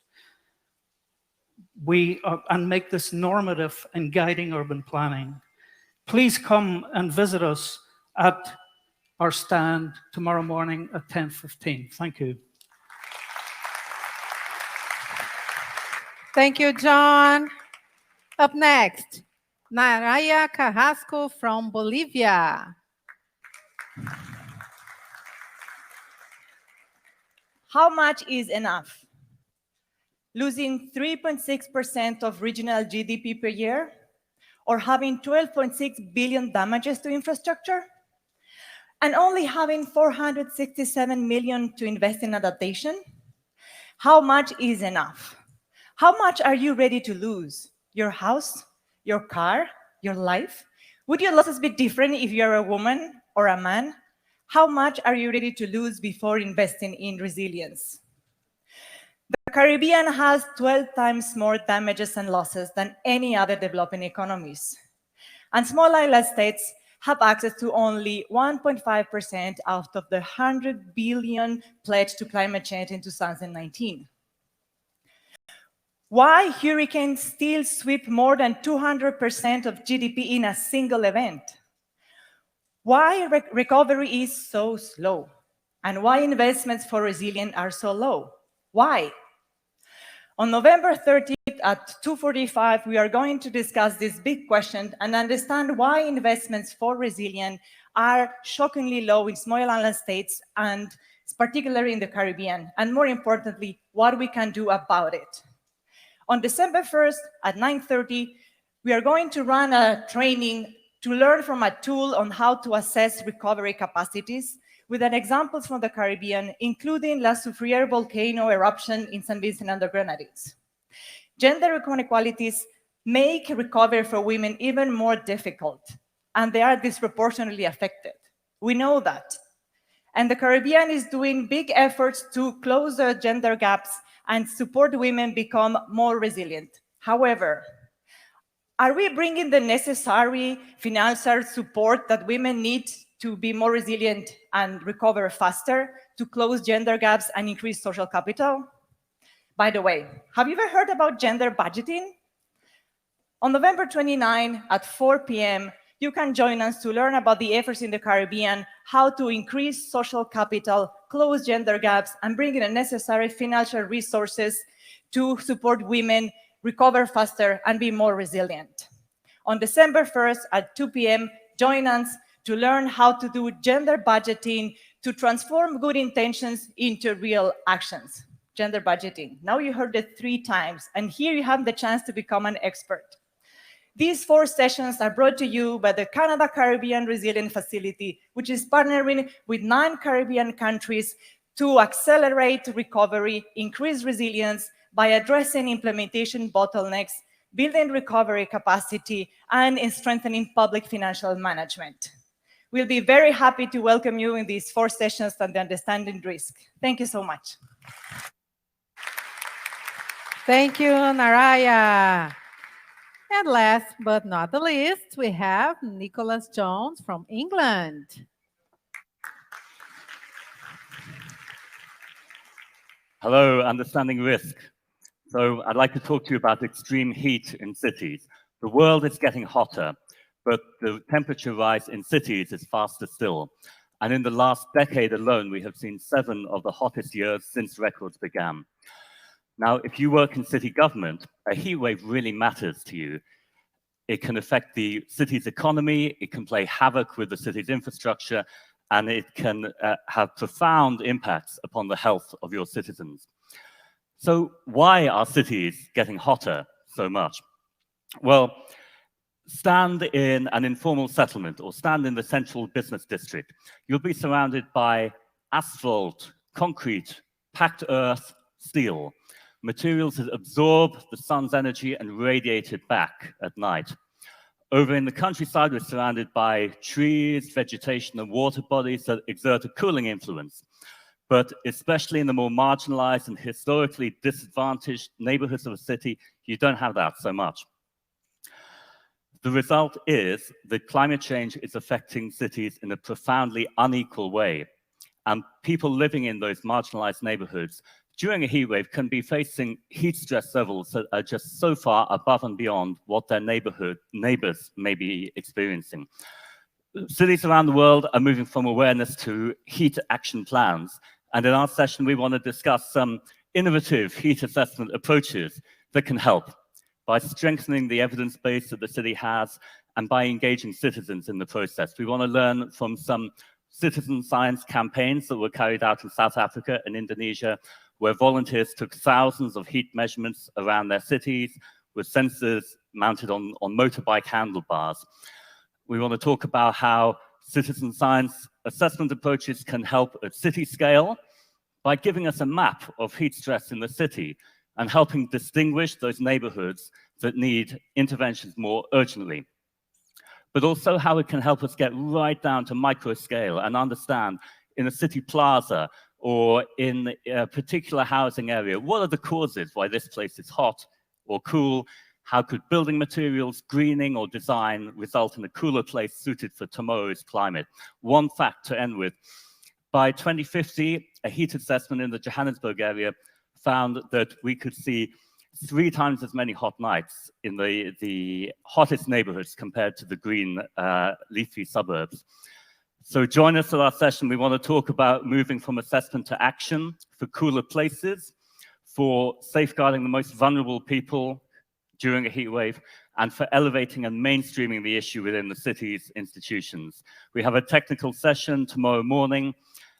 and make this normative and guiding urban planning. Please come and visit us at our stand tomorrow morning at 10:15. Thank you. Thank you, John. Up next, Naraya Carrasco from Bolivia. How much is enough? Losing 3.6% of regional GDP per year? Or having 12.6 billion damages to infrastructure? And only having 467 million to invest in adaptation? How much is enough? How much are you ready to lose? Your house, your car, your life? Would your losses be different if you're a woman or a man? How much are you ready to lose before investing in resilience? The Caribbean has 12 times more damages and losses than any other developing economies. And small island states have access to only 1.5% out of the 100 billion pledged to climate change in 2019. Why hurricanes still sweep more than 200% of GDP in a single event? Why recovery is so slow? And why investments for resilience are so low? Why? On November 30th at 2:45, we are going to discuss this big question and understand why investments for resilience are shockingly low in small island states and particularly in the Caribbean, and more importantly, what we can do about it. On December 1st at 9:30, we are going to run a training to learn from a tool on how to assess recovery capacities with an examples from the Caribbean, including La Soufriere volcano eruption in St. Vincent and the Grenadines. Gender inequalities make recovery for women even more difficult, and they are disproportionately affected. We know that. And the Caribbean is doing big efforts to close the gender gaps and support women become more resilient. However, are we bringing the necessary financial support that women need to be more resilient and recover faster, to close gender gaps and increase social capital? By the way, have you ever heard about gender budgeting? On November 29 at 4 p.m., you can join us to learn about the efforts in the Caribbean, how to increase social capital, close gender gaps, and bring in the necessary financial resources to support women recover faster and be more resilient. On December 1st at 2 p.m., join us to learn how to do gender budgeting, to transform good intentions into real actions. Gender budgeting. Now you heard it 3 times, and here you have the chance to become an expert. These 4 sessions are brought to you by the Canada Caribbean Resilience Facility, which is partnering with 9 Caribbean countries to accelerate recovery, increase resilience by addressing implementation bottlenecks, building recovery capacity, and in strengthening public financial management. We'll be very happy to welcome you in these 4 sessions on the understanding risk. Thank you so much. Thank you, Naraya. And last but not the least, we have Nicholas Jones from England. Hello, Understanding Risk. So I'd like to talk to you about extreme heat in cities. The world is getting hotter, but the temperature rise in cities is faster still. And in the last decade alone, we have seen 7 of the hottest years since records began. Now, if you work in city government, a heat wave really matters to you. It can affect the city's economy, it can play havoc with the city's infrastructure, and it can have profound impacts upon the health of your citizens. So why are cities getting hotter so much? Well, stand in an informal settlement or stand in the central business district. You'll be surrounded by asphalt, concrete, packed earth, steel. Materials that absorb the sun's energy and radiate it back at night. Over in the countryside, we're surrounded by trees, vegetation, and water bodies that exert a cooling influence. But especially in the more marginalized and historically disadvantaged neighborhoods of a city, you don't have that so much. The result is that climate change is affecting cities in a profoundly unequal way. And people living in those marginalized neighborhoods during a heat wave can be facing heat stress levels that are just so far above and beyond what their neighbors may be experiencing. Cities around the world are moving from awareness to heat action plans. And in our session, we want to discuss some innovative heat assessment approaches that can help by strengthening the evidence base that the city has and by engaging citizens in the process. We want to learn from some citizen science campaigns that were carried out in South Africa and Indonesia, where volunteers took thousands of heat measurements around their cities with sensors mounted on motorbike handlebars. We want to talk about how citizen science assessment approaches can help at city scale by giving us a map of heat stress in the city and helping distinguish those neighborhoods that need interventions more urgently. But also how it can help us get right down to micro scale and understand in a city plaza or in a particular housing area, what are the causes why this place is hot or cool? How could building materials, greening, or design result in a cooler place suited for tomorrow's climate? One fact to end with. By 2050, a heat assessment in the Johannesburg area found that we could see 3 times as many hot nights in the hottest neighborhoods compared to the green, leafy suburbs. So join us at our session. We want to talk about moving from assessment to action for cooler places, for safeguarding the most vulnerable people during a heat wave, and for elevating and mainstreaming the issue within the city's institutions. We have a technical session tomorrow morning,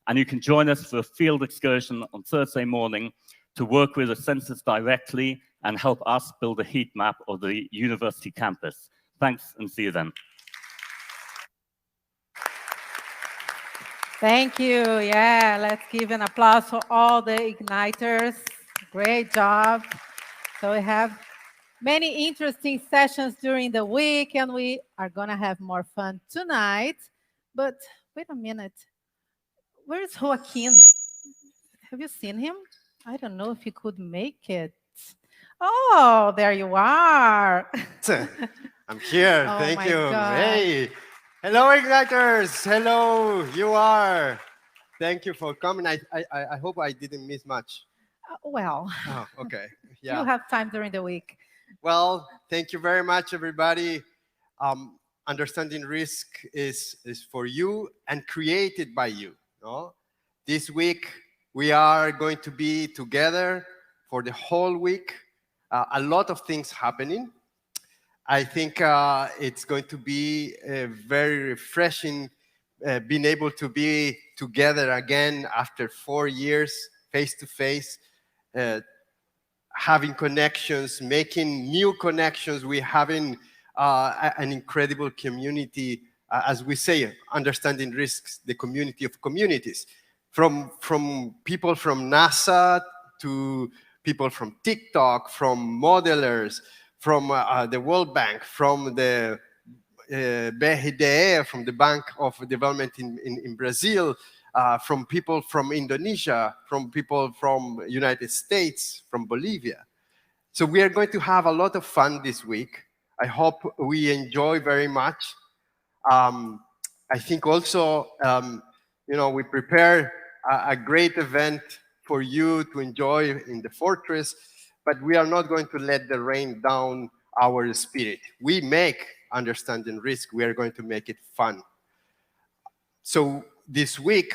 and you can join us for a field excursion on Thursday morning to work with the census directly and help us build a heat map of the university campus. Thanks, and see you then. Thank you. Yeah, let's give an applause for all the igniters. Great job. So we have many interesting sessions during the week, and we are going to have more fun tonight. But wait a minute. Where is Joaquin? Have you seen him? I don't know if he could make it. Oh, there you are. I'm here. Oh Thank my you. God. Hey. Hello, Igniters. Hello, UR. Thank you for coming. I hope I didn't miss much. Well, Oh, okay. Yeah. you have time during the week. Well, thank you very much, everybody. Understanding risk is for you and created by you. No? This week, we are going to be together for the whole week. A lot of things happening. I think it's going to be very refreshing being able to be together again after 4 years, face to face, having connections, making new connections. We're having an incredible community, as we say, understanding risks, the community of communities, from people from NASA to people from TikTok, from modelers, from the World Bank, from the BRDE, from the Bank of Development in Brazil, from people from Indonesia, from people from United States, from Bolivia. So we are going to have a lot of fun this week. I hope we enjoy very much. I think also, we prepare a great event for you to enjoy in the fortress, but we are not going to let the rain down our spirit. We make understanding risk, we are going to make it fun. So this week,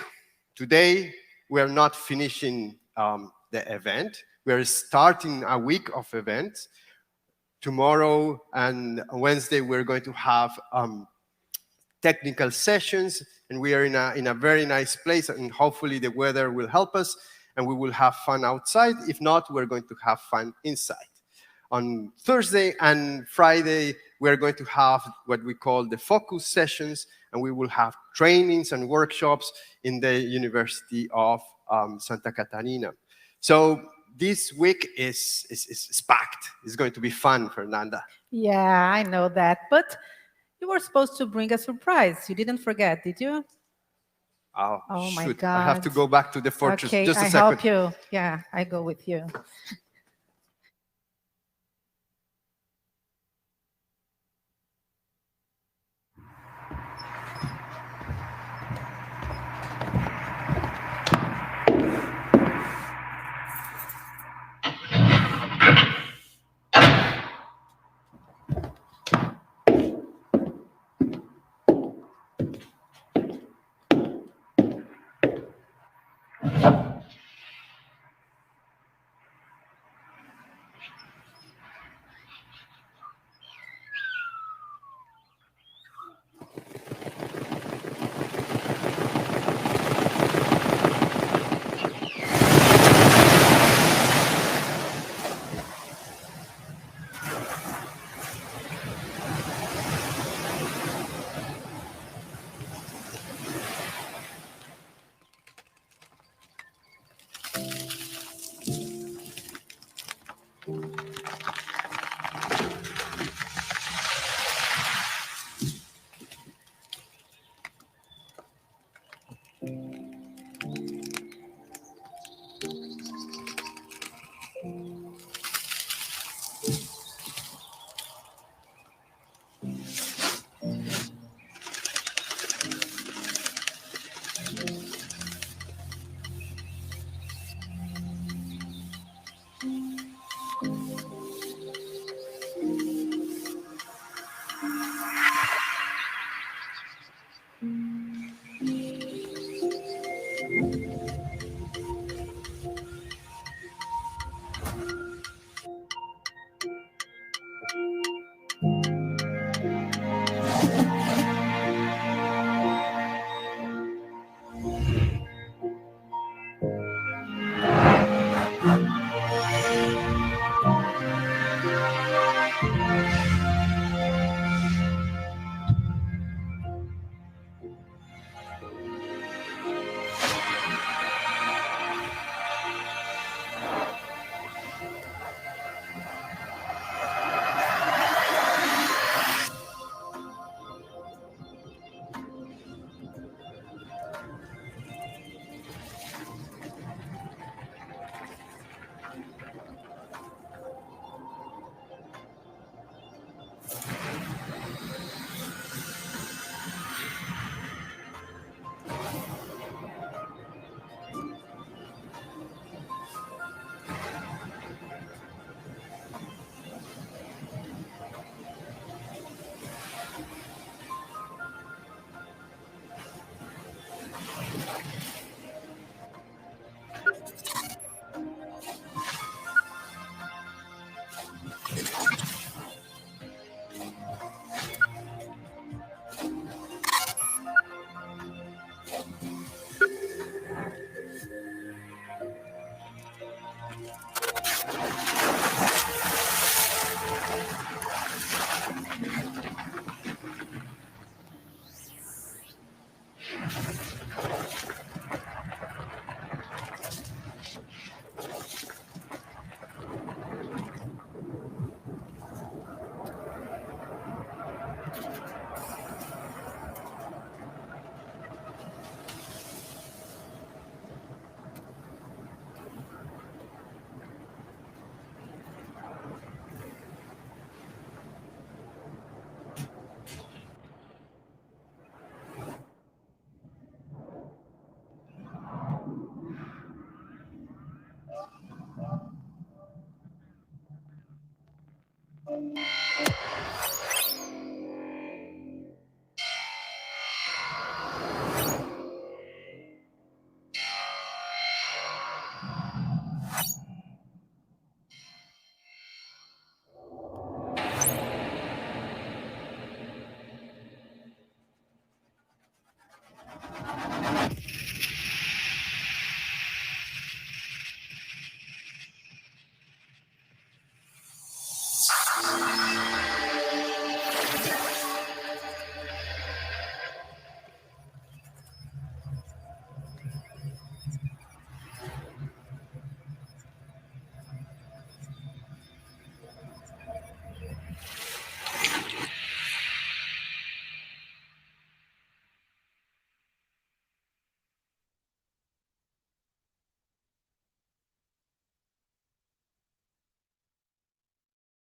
today, we are not finishing the event. We are starting a week of events. Tomorrow and Wednesday, we're going to have technical sessions, and we are in a very nice place, and hopefully the weather will help us, and we will have fun outside. If not, we're going to have fun inside. On Thursday and Friday, we're going to have what we call the focus sessions, and we will have trainings and workshops in the University of Santa Catarina. So this week is packed. It's going to be fun, Fernanda. Yeah, I know that. But you were supposed to bring a surprise. You didn't forget, did you? Oh my shoot. God. I have to go back to the fortress. Okay, Just a I second. help you. Yeah, I go with you.